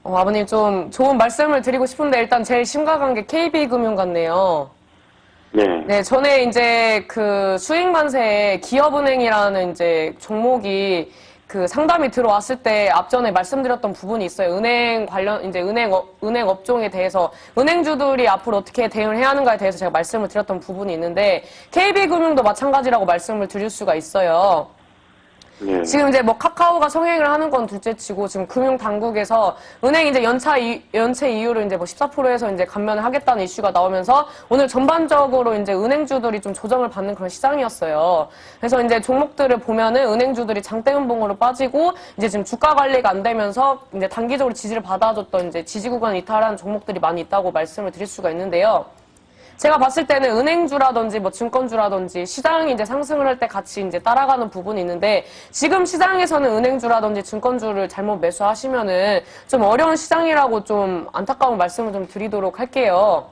아버님 좀 좋은 말씀을 드리고 싶은데 일단 제일 심각한 게 KB금융 같네요. 네, 전에 이제 수익만세에 기업은행이라는 이제 종목이 상담이 들어왔을 때 앞전에 말씀드렸던 부분이 있어요. 은행 관련, 이제 은행 업종에 대해서 은행주들이 앞으로 어떻게 대응을 해야 하는가에 대해서 제가 말씀을 드렸던 부분이 있는데 KB금융도 마찬가지라고 말씀을 드릴 수가 있어요. 네. 지금 이제 뭐 카카오가 성행을 하는 건 둘째치고 지금 금융당국에서 은행 이제 연체 이율을 이제 뭐 14%에서 이제 감면을 하겠다는 이슈가 나오면서 오늘 전반적으로 이제 은행주들이 좀 조정을 받는 그런 시장이었어요. 그래서 이제 종목들을 보면은 은행주들이 장대음봉으로 빠지고 이제 지금 주가 관리가 안 되면서 이제 단기적으로 지지를 받아줬던 이제 지지 구간 이탈한 종목들이 많이 있다고 말씀을 드릴 수가 있는데요. 제가 봤을 때는 은행주라든지 뭐 증권주라든지 시장이 이제 상승을 할 때 같이 이제 따라가는 부분이 있는데 지금 시장에서는 은행주라든지 증권주를 잘못 매수하시면은 좀 어려운 시장이라고 좀 안타까운 말씀을 좀 드리도록 할게요.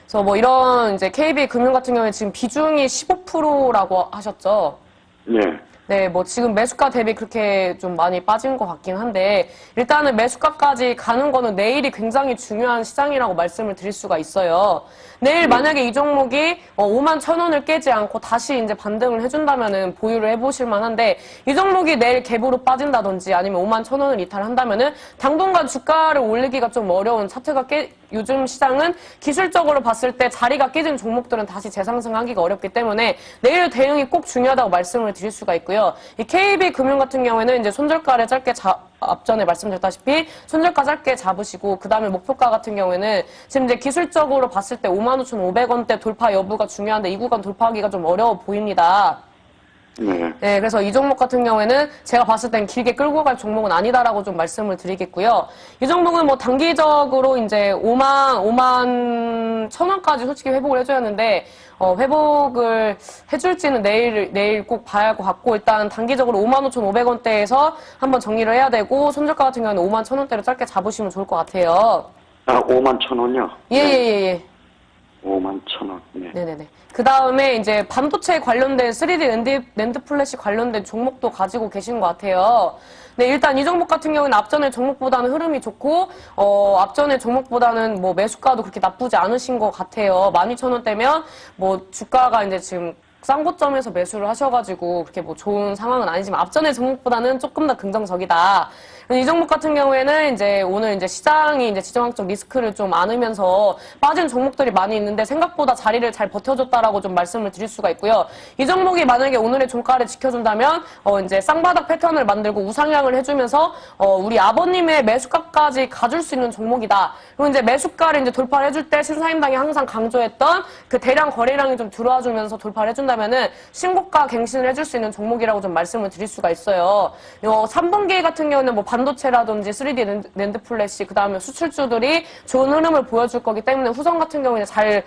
그래서 뭐 이런 이제 KB금융 같은 경우에 지금 비중이 15%라고 하셨죠. 네. 네, 뭐 지금 매수가 대비 그렇게 좀 많이 빠진 것 같긴 한데 일단은 매수가까지 가는 거는 내일이 굉장히 중요한 시장이라고 말씀을 드릴 수가 있어요. 내일 만약에 이 종목이 5만 1,000원을 깨지 않고 다시 이제 반등을 해준다면은 보유를 해보실 만한데 이 종목이 내일 갭으로 빠진다든지 아니면 5만 1,000원을 이탈한다면은 당분간 주가를 올리기가 좀 어려운 차트가 요즘 시장은 기술적으로 봤을 때 자리가 깨진 종목들은 다시 재상승하기가 어렵기 때문에 내일 대응이 꼭 중요하다고 말씀을 드릴 수가 있고요. 이 KB금융 같은 경우에는 이제 손절가를 짧게 앞전에 말씀드렸다시피 손절가 짧게 잡으시고 그 다음에 목표가 같은 경우에는 지금 이제 기술적으로 봤을 때 55,500원대 돌파 여부가 중요한데 이 구간 돌파하기가 좀 어려워 보입니다. 네. 네, 그래서 이 종목 같은 경우에는 제가 봤을 땐 길게 끌고 갈 종목은 아니다라고 좀 말씀을 드리겠고요. 이 종목은 뭐 단기적으로 이제 5만 1,000원까지 솔직히 회복을 해줘야하는데 회복을 해줄지는 내일 꼭 봐야 할 것 같고 일단 단기적으로 55,500원대에서 한번 정리를 해야 되고 손절가 같은 경우는 5만 1,000원대로 짧게 잡으시면 좋을 것 같아요. 아, 5만 1,000원이요? 예. 5만 1,000원. 네. 네네네. 그 다음에 이제 반도체 관련된 3D 낸드 플래시 관련된 종목도 가지고 계신 것 같아요. 네, 일단 이 종목 같은 경우는 앞전의 종목보다는 흐름이 좋고, 앞전의 종목보다는 뭐 매수가도 그렇게 나쁘지 않으신 것 같아요. 12,000원대면 뭐 주가가 이제 지금 싼 고점에서 매수를 하셔가지고 그렇게 뭐 좋은 상황은 아니지만 앞전의 종목보다는 조금 더 긍정적이다. 이 종목 같은 경우에는 이제 오늘 이제 시장이 이제 지정학적 리스크를 좀 안으면서 빠진 종목들이 많이 있는데 생각보다 자리를 잘 버텨줬다라고 좀 말씀을 드릴 수가 있고요. 이 종목이 만약에 오늘의 종가를 지켜준다면 이제 쌍바닥 패턴을 만들고 우상향을 해주면서 우리 아버님의 매수가까지 가줄 수 있는 종목이다. 그리고 이제 매수가를 이제 돌파를 해줄 때 신사임당이 항상 강조했던 그 대량 거래량이 좀 들어와주면서 돌파를 해준다면은 신고가 갱신을 해줄 수 있는 종목이라고 좀 말씀을 드릴 수가 있어요. 3분기 같은 경우는 뭐 반도체라든지 3D 낸드 플래시 그 다음에 수출주들이 좋은 흐름을 보여줄 거기 때문에 후성 같은 경우에는 잘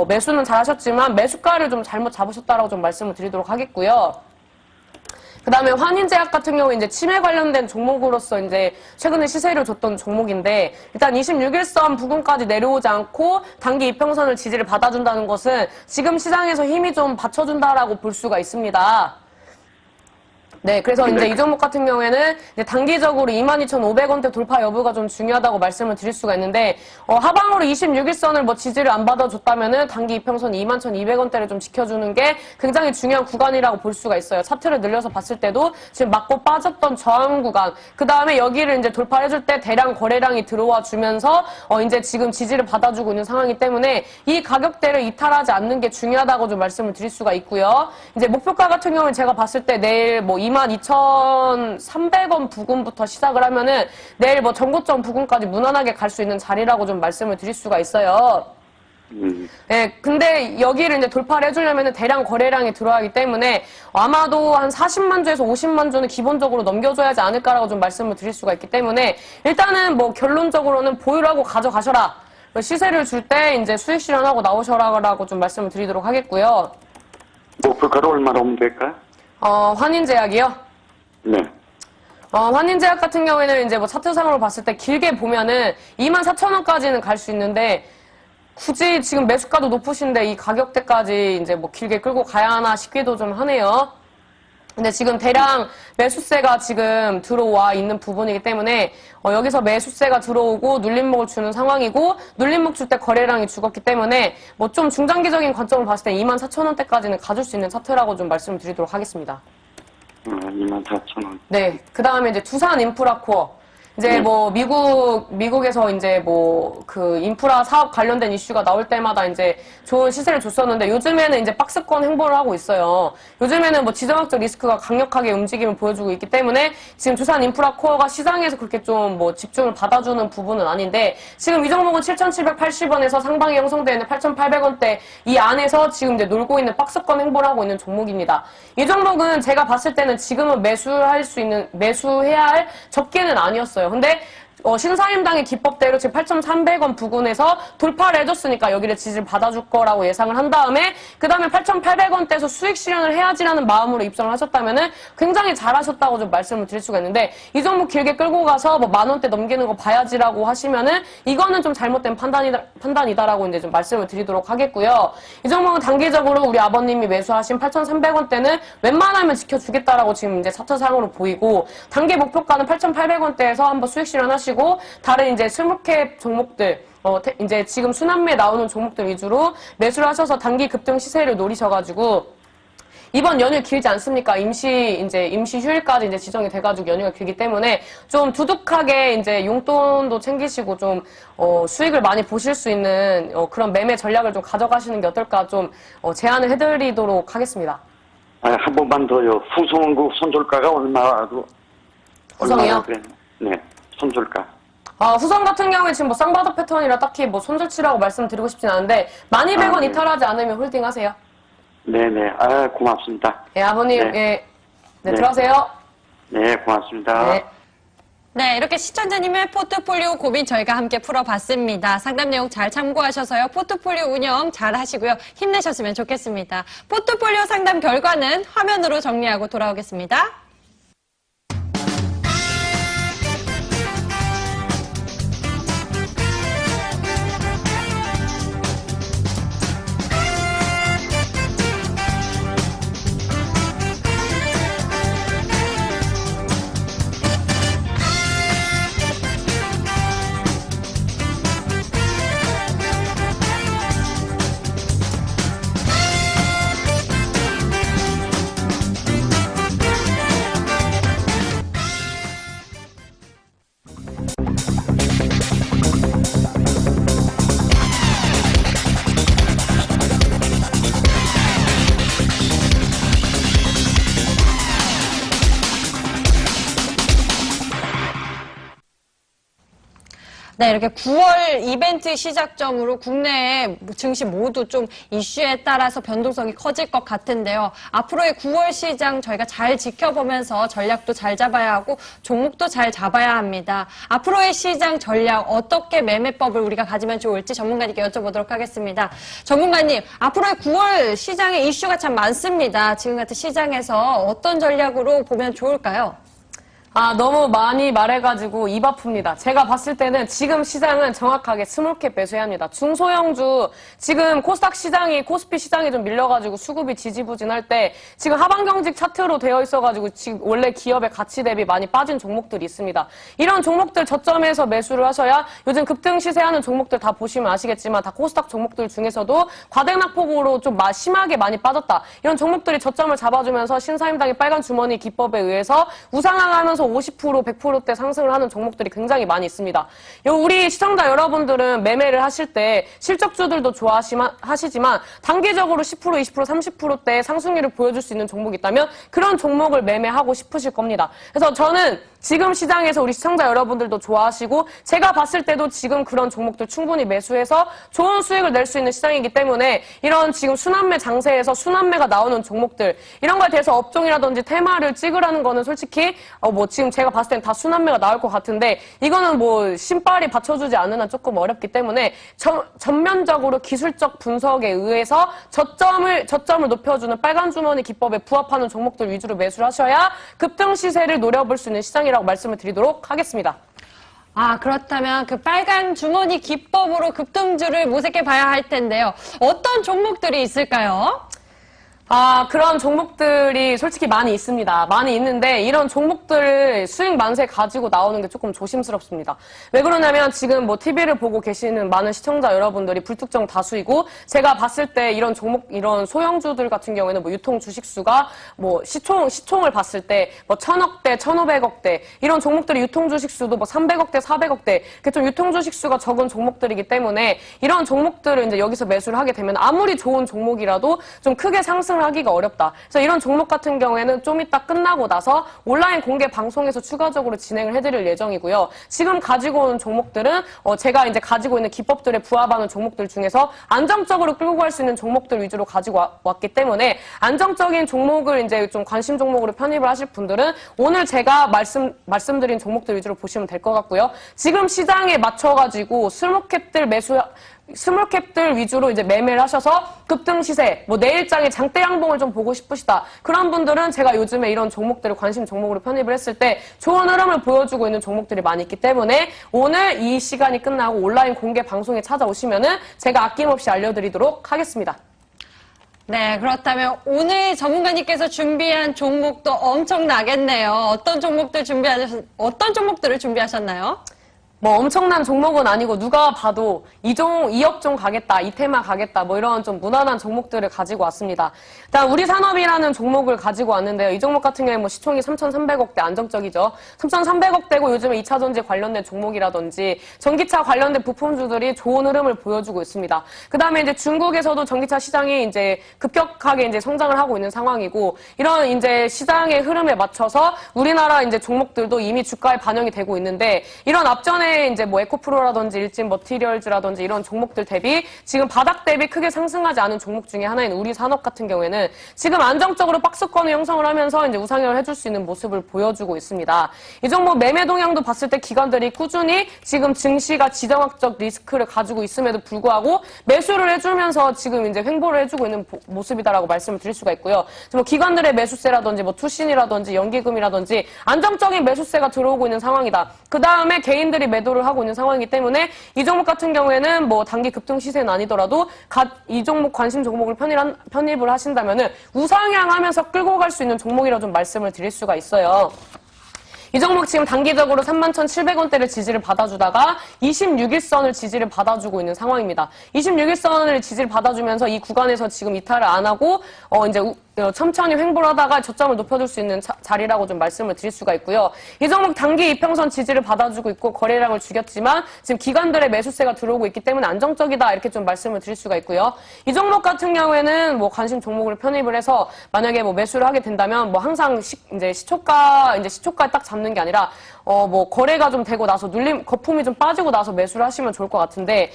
매수는 잘 하셨지만 매수가를 좀 잘못 잡으셨다라고 좀 말씀을 드리도록 하겠고요. 그 다음에 환인제약 같은 경우 이제 치매 관련된 종목으로서 이제 최근에 시세를 줬던 종목인데 일단 26일선 부근까지 내려오지 않고 단기 이평선을 지지를 받아준다는 것은 지금 시장에서 힘이 좀 받쳐준다라고 볼 수가 있습니다. 네, 그래서 이제 이 종목 같은 경우에는 이제 단기적으로 22,500원대 돌파 여부가 좀 중요하다고 말씀을 드릴 수가 있는데, 하방으로 26일선을 뭐 지지를 안 받아줬다면은 단기 이평선 21,200원대를 좀 지켜주는 게 굉장히 중요한 구간이라고 볼 수가 있어요. 차트를 늘려서 봤을 때도 지금 맞고 빠졌던 저항 구간, 그 다음에 여기를 이제 돌파해줄 때 대량 거래량이 들어와 주면서, 이제 지금 지지를 받아주고 있는 상황이기 때문에 이 가격대를 이탈하지 않는 게 중요하다고 좀 말씀을 드릴 수가 있고요. 이제 목표가 같은 경우는 제가 봤을 때 내일 뭐 22,300원 부근부터 시작을 하면은 내일 뭐 전고점 부근까지 무난하게 갈 수 있는 자리라고 좀 말씀을 드릴 수가 있어요. 네, 근데 여기를 이제 돌파를 해주려면은 대량 거래량이 들어가기 때문에 아마도 한 40만 주에서 50만 주는 기본적으로 넘겨줘야 하지 않을까라고 좀 말씀을 드릴 수가 있기 때문에 일단은 뭐 결론적으로는 보유를 하고 가져가셔라. 시세를 줄 때 이제 수익 실현하고 나오셔라라고 좀 말씀을 드리도록 하겠고요. 목표가로 얼마나 오면 될까요? 환인제약이요? 네. 환인제약 같은 경우에는 이제 뭐 차트상으로 봤을 때 길게 보면은 24,000원까지는 갈 수 있는데 굳이 지금 매수가도 높으신데 이 가격대까지 이제 뭐 길게 끌고 가야 하나 싶기도 좀 하네요. 근데 지금 대량 매수세가 지금 들어와 있는 부분이기 때문에 여기서 매수세가 들어오고 눌림목을 주는 상황이고 눌림목 줄 때 거래량이 죽었기 때문에 뭐 좀 중장기적인 관점을 봤을 때 24,000원대까지는 가줄 수 있는 차트라고 좀 말씀을 드리도록 하겠습니다. 24,000원. 네, 그 다음에 이제 두산 인프라코어. 이제 뭐 미국에서 이제 뭐 그 인프라 사업 관련된 이슈가 나올 때마다 이제 좋은 시세를 줬었는데 요즘에는 이제 박스권 행보를 하고 있어요. 요즘에는 뭐 지정학적 리스크가 강력하게 움직임을 보여주고 있기 때문에 지금 두산 인프라 코어가 시장에서 그렇게 좀 뭐 집중을 받아주는 부분은 아닌데 지금 이 종목은 7,780원에서 상방이 형성되어 있는 8,800원대 이 안에서 지금 이제 놀고 있는 박스권 행보를 하고 있는 종목입니다. 이 종목은 제가 봤을 때는 지금은 매수해야 할 적기는 아니었어요. 근데 신사임당의 기법대로 지금 8,300원 부근에서 돌파를 해줬으니까 여기를 지지를 받아줄 거라고 예상을 한 다음에 그 다음에 8,800원대에서 수익 실현을 해야지라는 마음으로 입성을 하셨다면은 굉장히 잘하셨다고 좀 말씀을 드릴 수가 있는데 이 종목 길게 끌고 가서 뭐 10,000원대 넘기는 거 봐야지라고 하시면은 이거는 좀 잘못된 판단이다라고 이제 좀 말씀을 드리도록 하겠고요. 이 종목은 단기적으로 우리 아버님이 매수하신 8,300원대는 웬만하면 지켜주겠다라고 지금 이제 차트상으로 보이고 단기 목표가는 8,800원대에서 한번 수익 실현하시고 다른 이제 스몰캡 종목들, 이제 지금 순환매 나오는 종목들 위주로 매수를 하셔서 단기 급등 시세를 노리셔가지고 이번 연휴 길지 않습니까? 임시 휴일까지 이제 지정이 돼가지고 연휴가 길기 때문에 좀 두둑하게 이제 용돈도 챙기시고 좀, 수익을 많이 보실 수 있는, 그런 매매 전략을 좀 가져가시는 게 어떨까 좀, 제안을 해드리도록 하겠습니다. 한 번만 더요. 후송원국 손절가가 얼마라도. 후성이요? 네. 손절가. 후성 같은 경우에 지금 뭐 쌍바닥 패턴이라 딱히 뭐 손절치라고 말씀드리고 싶진 않은데 12,100원 네. 이탈하지 않으면 홀딩 하세요. 네네. 고맙습니다. 예, 아버님, 네. 예. 네, 네. 들어가세요. 네, 고맙습니다. 네. 네, 이렇게 시청자님의 포트폴리오 고민 저희가 함께 풀어봤습니다. 상담 내용 잘 참고하셔서요. 포트폴리오 운영 잘 하시고요. 힘내셨으면 좋겠습니다. 포트폴리오 상담 결과는 화면으로 정리하고 돌아오겠습니다. 네, 이렇게 9월 이벤트 시작점으로 국내의 증시 모두 좀 이슈에 따라서 변동성이 커질 것 같은데요. 앞으로의 9월 시장 저희가 잘 지켜보면서 전략도 잘 잡아야 하고 종목도 잘 잡아야 합니다. 앞으로의 시장 전략 어떻게 매매법을 우리가 가지면 좋을지 전문가님께 여쭤보도록 하겠습니다. 전문가님, 앞으로의 9월 시장에 이슈가 참 많습니다. 지금 같은 시장에서 어떤 전략으로 보면 좋을까요? 너무 많이 말해가지고 입 아픕니다. 제가 봤을 때는 지금 시장은 정확하게 스몰캡 매수해야 합니다. 중소형주, 지금 코스닥 시장이, 코스피 시장이 좀 밀려가지고 수급이 지지부진할 때 지금 하반경직 차트로 되어 있어가지고 지금 원래 기업의 가치 대비 많이 빠진 종목들이 있습니다. 이런 종목들 저점에서 매수를 하셔야 요즘 급등 시세하는 종목들 다 보시면 아시겠지만 다 코스닥 종목들 중에서도 과대낙폭으로 좀 심하게 많이 빠졌다. 이런 종목들이 저점을 잡아주면서 신사임당의 빨간 주머니 기법에 의해서 우상향하면서 50%, 100%대 상승을 하는 종목들이 굉장히 많이 있습니다. 우리 시청자 여러분들은 매매를 하실 때 실적주들도 좋아하시지만 단기적으로 10%, 20%, 30%대 상승률을 보여줄 수 있는 종목이 있다면 그런 종목을 매매하고 싶으실 겁니다. 그래서 저는 지금 시장에서 우리 시청자 여러분들도 좋아하시고 제가 봤을 때도 지금 그런 종목들 충분히 매수해서 좋은 수익을 낼 수 있는 시장이기 때문에 이런 지금 순환매 장세에서 순환매가 나오는 종목들 이런 거에 대해서 업종이라든지 테마를 찍으라는 거는 솔직히 지금 제가 봤을 땐 다 순환매가 나올 것 같은데 이거는 뭐 신발이 받쳐주지 않는 한 조금 어렵기 때문에 전면적으로 기술적 분석에 의해서 저점을 높여주는 빨간 주머니 기법에 부합하는 종목들 위주로 매수를 하셔야 급등 시세를 노려볼 수 있는 시장이라고 말씀을 드리도록 하겠습니다. 그렇다면 그 빨간 주머니 기법으로 급등주를 모색해 봐야 할 텐데요. 어떤 종목들이 있을까요? 그런 종목들이 솔직히 많이 있습니다. 많이 있는데 이런 종목들 수익 만세 가지고 나오는 게 조금 조심스럽습니다. 왜 그러냐면 지금 뭐 TV를 보고 계시는 많은 시청자 여러분들이 불특정 다수이고 제가 봤을 때 이런 종목, 이런 소형주들 같은 경우에는 뭐 유통 주식수가 뭐 시총을 봤을 때 뭐 1000억대, 1500억대 이런 종목들이 유통 주식수도 뭐 300억대, 400억대 그 좀 유통 주식수가 적은 종목들이기 때문에 이런 종목들을 이제 여기서 매수를 하게 되면 아무리 좋은 종목이라도 좀 크게 상승을 하기가 어렵다. 그래서 이런 종목 같은 경우에는 좀 이따 끝나고 나서 온라인 공개 방송에서 추가적으로 진행을 해드릴 예정이고요. 지금 가지고 온 종목들은 제가 이제 가지고 있는 기법들에 부합하는 종목들 중에서 안정적으로 끌고 갈 수 있는 종목들 위주로 가지고 왔기 때문에 안정적인 종목을 이제 좀 관심 종목으로 편입을 하실 분들은 오늘 제가 말씀드린 종목들 위주로 보시면 될 것 같고요. 지금 시장에 맞춰가지고 스몰캡들 위주로 이제 매매를 하셔서 급등 시세, 뭐 내일장의 장대 양봉을 좀 보고 싶으시다. 그런 분들은 제가 요즘에 이런 종목들을 관심 종목으로 편입을 했을 때 좋은 흐름을 보여주고 있는 종목들이 많이 있기 때문에 오늘 이 시간이 끝나고 온라인 공개 방송에 찾아오시면은 제가 아낌없이 알려드리도록 하겠습니다. 네, 그렇다면 오늘 전문가님께서 준비한 종목도 엄청나겠네요. 어떤 종목들을 준비하셨나요? 뭐 엄청난 종목은 아니고 누가 봐도 이 업종 가겠다, 이 테마 가겠다, 뭐 이런 좀 무난한 종목들을 가지고 왔습니다. 일단 우리 산업이라는 종목을 가지고 왔는데요. 이 종목 같은 경우에 뭐 시총이 3,300억대 안정적이죠. 3,300억대고 요즘에 2차전지 관련된 종목이라든지 전기차 관련된 부품주들이 좋은 흐름을 보여주고 있습니다. 그 다음에 이제 중국에서도 전기차 시장이 이제 급격하게 이제 성장을 하고 있는 상황이고 이런 이제 시장의 흐름에 맞춰서 우리나라 이제 종목들도 이미 주가에 반영이 되고 있는데 이런 앞전에 이제 뭐 에코프로라든지 일진 머티리얼즈라든지 이런 종목들 대비 지금 바닥 대비 크게 상승하지 않은 종목 중에 하나인 우리 산업 같은 경우에는 지금 안정적으로 박스권을 형성을 하면서 이제 우상향을 해줄 수 있는 모습을 보여주고 있습니다. 이 종목 매매 동향도 봤을 때 기관들이 꾸준히 지금 증시가 지정학적 리스크를 가지고 있음에도 불구하고 매수를 해주면서 지금 이제 횡보를 해주고 있는 모습이다라고 말씀을 드릴 수가 있고요. 뭐 기관들의 매수세라든지 뭐 투신이라든지 연기금이라든지 안정적인 매수세가 들어오고 있는 상황이다. 그 다음에 개인들이 매도를 하고 있는 상황이기 때문에 이 종목 같은 경우에는 뭐 단기 급등 시세는 아니더라도 이 종목 관심 종목을 편입을 하신다면은 우상향하면서 끌고 갈 수 있는 종목이라 좀 말씀을 드릴 수가 있어요. 이 종목 지금 단기적으로 31,700원대를 지지를 받아주다가 26일선을 지지를 받아주고 있는 상황입니다. 26일선을 지지를 받아주면서 이 구간에서 지금 이탈을 안 하고 이제 천천히 횡보를 하다가 저점을 높여줄 수 있는 자리라고 좀 말씀을 드릴 수가 있고요. 이 종목 단기 이평선 지지를 받아주고 있고 거래량을 죽였지만 지금 기관들의 매수세가 들어오고 있기 때문에 안정적이다 이렇게 좀 말씀을 드릴 수가 있고요. 이 종목 같은 경우에는 뭐 관심 종목을 편입을 해서 만약에 뭐 매수를 하게 된다면 뭐 항상 이제 시초가에 딱 잡는 게 아니라 뭐 거래가 좀 되고 나서 거품이 좀 빠지고 나서 매수를 하시면 좋을 것 같은데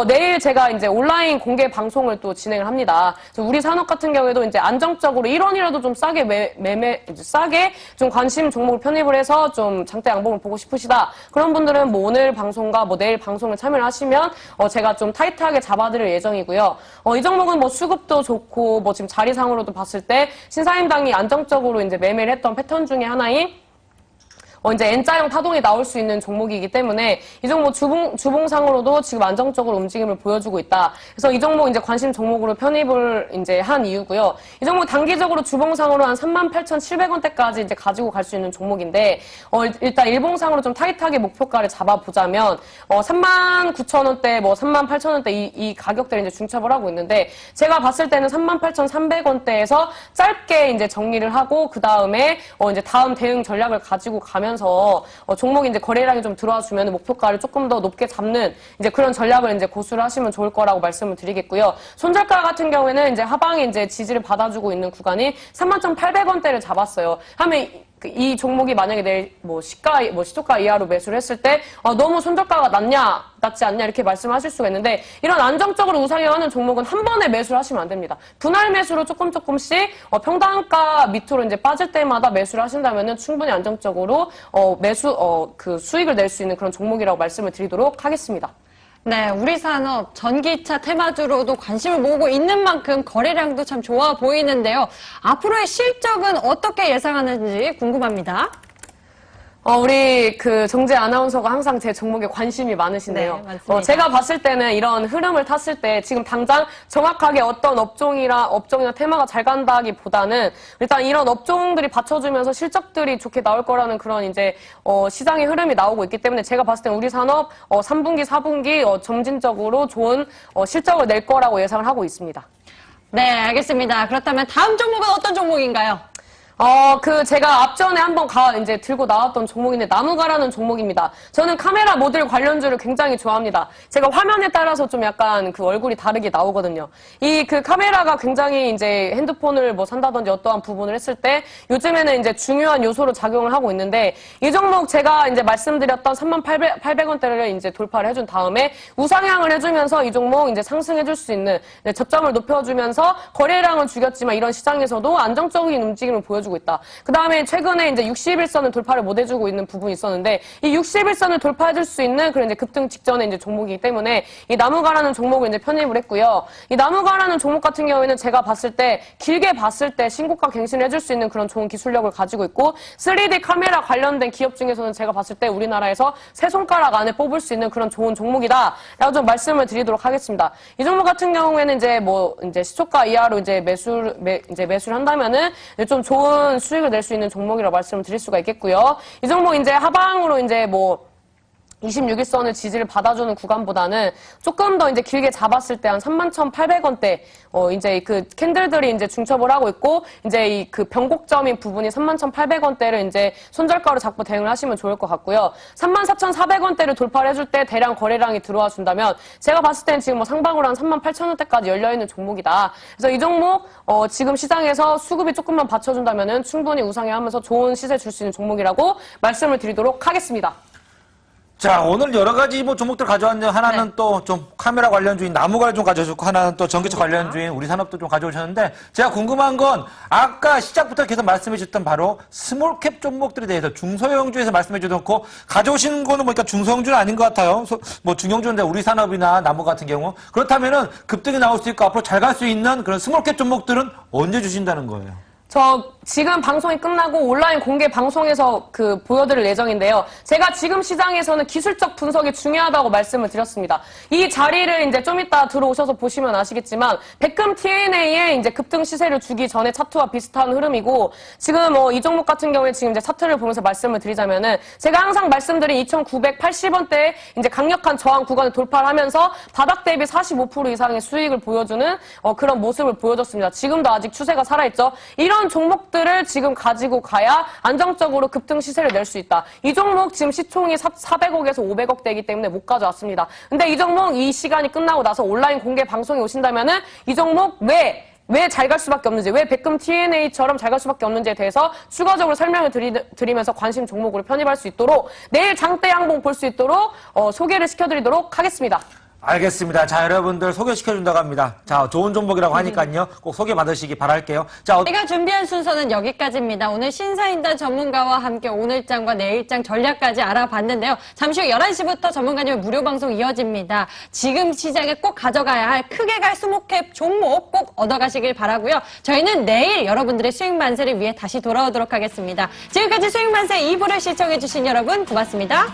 내일 제가 이제 온라인 공개 방송을 또 진행을 합니다. 그래서 우리 산업 같은 경우에도 이제 안정적으로 1원이라도 좀 싸게 좀 관심 종목을 편입을 해서 좀 장대 양봉을 보고 싶으시다. 그런 분들은 뭐 오늘 방송과 뭐 내일 방송을 참여를 하시면 제가 좀 타이트하게 잡아드릴 예정이고요. 이 종목은 뭐 수급도 좋고 뭐 지금 자리상으로도 봤을 때 신사임당이 안정적으로 이제 매매를 했던 패턴 중에 하나인 이제 N자형 파동이 나올 수 있는 종목이기 때문에 이 종목 주봉상으로도 지금 안정적으로 움직임을 보여주고 있다. 그래서 이 종목 이제 관심 종목으로 편입을 이제 한 이유고요. 이 종목 단기적으로 주봉상으로 한 38,700원대까지 이제 가지고 갈 수 있는 종목인데 일단 일봉상으로 좀 타이트하게 목표가를 잡아보자면 39,000원대, 뭐 38,000원대 이 가격대를 이제 중첩을 하고 있는데 제가 봤을 때는 38,300원대에서 짧게 이제 정리를 하고 그 다음에 이제 다음 대응 전략을 가지고 가면 종목이 이제 거래량이 좀 들어와 주면 목표가를 조금 더 높게 잡는 이제 그런 전략을 이제 고수를 하시면 좋을 거라고 말씀을 드리겠고요. 손절가 같은 경우에는 이제 하방에 이제 지지를 받아주고 있는 구간이 31,800원대를 잡았어요. 하면 이 종목이 만약에 내일 시초가 이하로 매수를 했을 때 너무 손절가가 낮지 않냐 이렇게 말씀하실 수가 있는데 이런 안정적으로 우상향하는 종목은 한 번에 매수를 하시면 안 됩니다. 분할 매수로 조금씩 평단가 밑으로 이제 빠질 때마다 매수를 하신다면은 충분히 안정적으로 수익을 낼 수 있는 그런 종목이라고 말씀을 드리도록 하겠습니다. 네, 우리 산업 전기차 테마주로도 관심을 모으고 있는 만큼 거래량도 참 좋아 보이는데요. 앞으로의 실적은 어떻게 예상하는지 궁금합니다. 우리 정재 아나운서가 항상 제 종목에 관심이 많으시네요. 네, 맞습니다. 제가 봤을 때는 이런 흐름을 탔을 때 지금 당장 정확하게 어떤 업종이나 테마가 잘 간다기보다는 일단 이런 업종들이 받쳐주면서 실적들이 좋게 나올 거라는 그런 이제 시장의 흐름이 나오고 있기 때문에 제가 봤을 때 우리 산업 3분기, 4분기 점진적으로 좋은 실적을 낼 거라고 예상을 하고 있습니다. 네, 알겠습니다. 그렇다면 다음 종목은 어떤 종목인가요? 제가 앞전에 한번 이제 들고 나왔던 종목인데, 나무가라는 종목입니다. 저는 카메라 모듈 관련주를 굉장히 좋아합니다. 제가 화면에 따라서 좀 약간 얼굴이 다르게 나오거든요. 카메라가 굉장히 이제 핸드폰을 산다든지 어떠한 부분을 했을 때, 요즘에는 이제 중요한 요소로 작용을 하고 있는데, 이 종목 제가 이제 말씀드렸던 38,800원대를 이제 돌파를 해준 다음에, 우상향을 해주면서 이 종목 이제 상승해줄 수 있는, 저점을 높여주면서 거래량을 죽였지만 이런 시장에서도 안정적인 움직임을 보여주고 있다. 그 다음에 최근에 이제 61선을 돌파를 못 해주고 있는 부분이 있었는데, 이 61선을 돌파해줄 수 있는 그런 이제 급등 직전의 이제 종목이기 때문에 이 나무가라는 종목을 이제 편입을 했고요. 이 나무가라는 종목 같은 경우에는 제가 봤을 때, 길게 봤을 때 신고가 갱신을 해줄 수 있는 그런 좋은 기술력을 가지고 있고, 3D 카메라 관련된 기업 중에서는 제가 봤을 때 우리나라에서 세 손가락 안에 뽑을 수 있는 그런 좋은 종목이다. 라고 좀 말씀을 드리도록 하겠습니다. 이 종목 같은 경우에는 이제 시초가 이하로 이제 매수를 한다면은 좀 좋은 수익을 낼 수 있는 종목이라고 말씀을 드릴 수가 있겠고요. 이 종목 이제 하방으로 이제 26일선을 지지를 받아주는 구간보다는 조금 더 이제 길게 잡았을 때 한 31,800원대, 이제 캔들들이 이제 중첩을 하고 있고, 이제 변곡점인 부분이 31,800원대를 이제 손절가로 잡고 대응을 하시면 좋을 것 같고요. 34,400원대를 돌파를 해줄 때 대량 거래량이 들어와 준다면, 제가 봤을 때는 지금 상방으로 한 38,000원대까지 열려있는 종목이다. 그래서 이 종목, 지금 시장에서 수급이 조금만 받쳐준다면은 충분히 우상향하면서 좋은 시세 줄 수 있는 종목이라고 말씀을 드리도록 하겠습니다. 자, 오늘 여러 가지 종목들 가져왔는데, 하나는 또 좀 카메라 관련주인 나무가를 좀 가져오셨고, 하나는 또 전기차 관련주인 우리 산업도 좀 가져오셨는데, 제가 궁금한 건 아까 시작부터 계속 말씀해 주셨던 바로 스몰캡 종목들에 대해서 중소형주에서 말씀해 주셨고, 가져오신 거는 보니까 중소형주는 아닌 것 같아요. 중형주인데 우리 산업이나 나무 같은 경우. 그렇다면은 급등이 나올 수 있고 앞으로 잘 갈 수 있는 그런 스몰캡 종목들은 언제 주신다는 거예요? 지금 방송이 끝나고 온라인 공개 방송에서 보여드릴 예정인데요. 제가 지금 시장에서는 기술적 분석이 중요하다고 말씀을 드렸습니다. 이 자리를 이제 좀 이따 들어오셔서 보시면 아시겠지만, 백금 TNA의 이제 급등 시세를 주기 전에 차트와 비슷한 흐름이고, 지금 이 종목 같은 경우에 지금 이제 차트를 보면서 말씀을 드리자면은, 제가 항상 말씀드린 2,980원대의 이제 강력한 저항 구간을 돌파를 하면서 바닥 대비 45% 이상의 수익을 보여주는 그런 모습을 보여줬습니다. 지금도 아직 추세가 살아있죠. 이런 종목들을 지금 가지고 가야 안정적으로 급등 시세를 낼 수 있다. 이 종목 지금 시총이 400억에서 500억대이기 때문에 못 가져왔습니다. 근데 이 종목 이 시간이 끝나고 나서 온라인 공개 방송에 오신다면은 이 종목 왜 잘 갈 수밖에 없는지, 왜 백금 TNA처럼 잘 갈 수밖에 없는지에 대해서 추가적으로 설명을 드리면서 관심 종목으로 편입할 수 있도록, 내일 장대 양봉 볼 수 있도록 소개를 시켜드리도록 하겠습니다. 알겠습니다. 자, 여러분들 소개시켜준다고 합니다. 자, 좋은 종목이라고 하니까요. 꼭 소개받으시기 바랄게요. 자, 저희가 준비한 순서는 여기까지입니다. 오늘 신사임당 전문가와 함께 오늘장과 내일장 전략까지 알아봤는데요. 잠시 후 11시부터 전문가님의 무료 방송 이어집니다. 지금 시장에 꼭 가져가야 할 크게 갈 스몰캡 종목 꼭 얻어가시길 바라고요. 저희는 내일 여러분들의 수익 만세를 위해 다시 돌아오도록 하겠습니다. 지금까지 수익 만세 2부를 시청해주신 여러분 고맙습니다.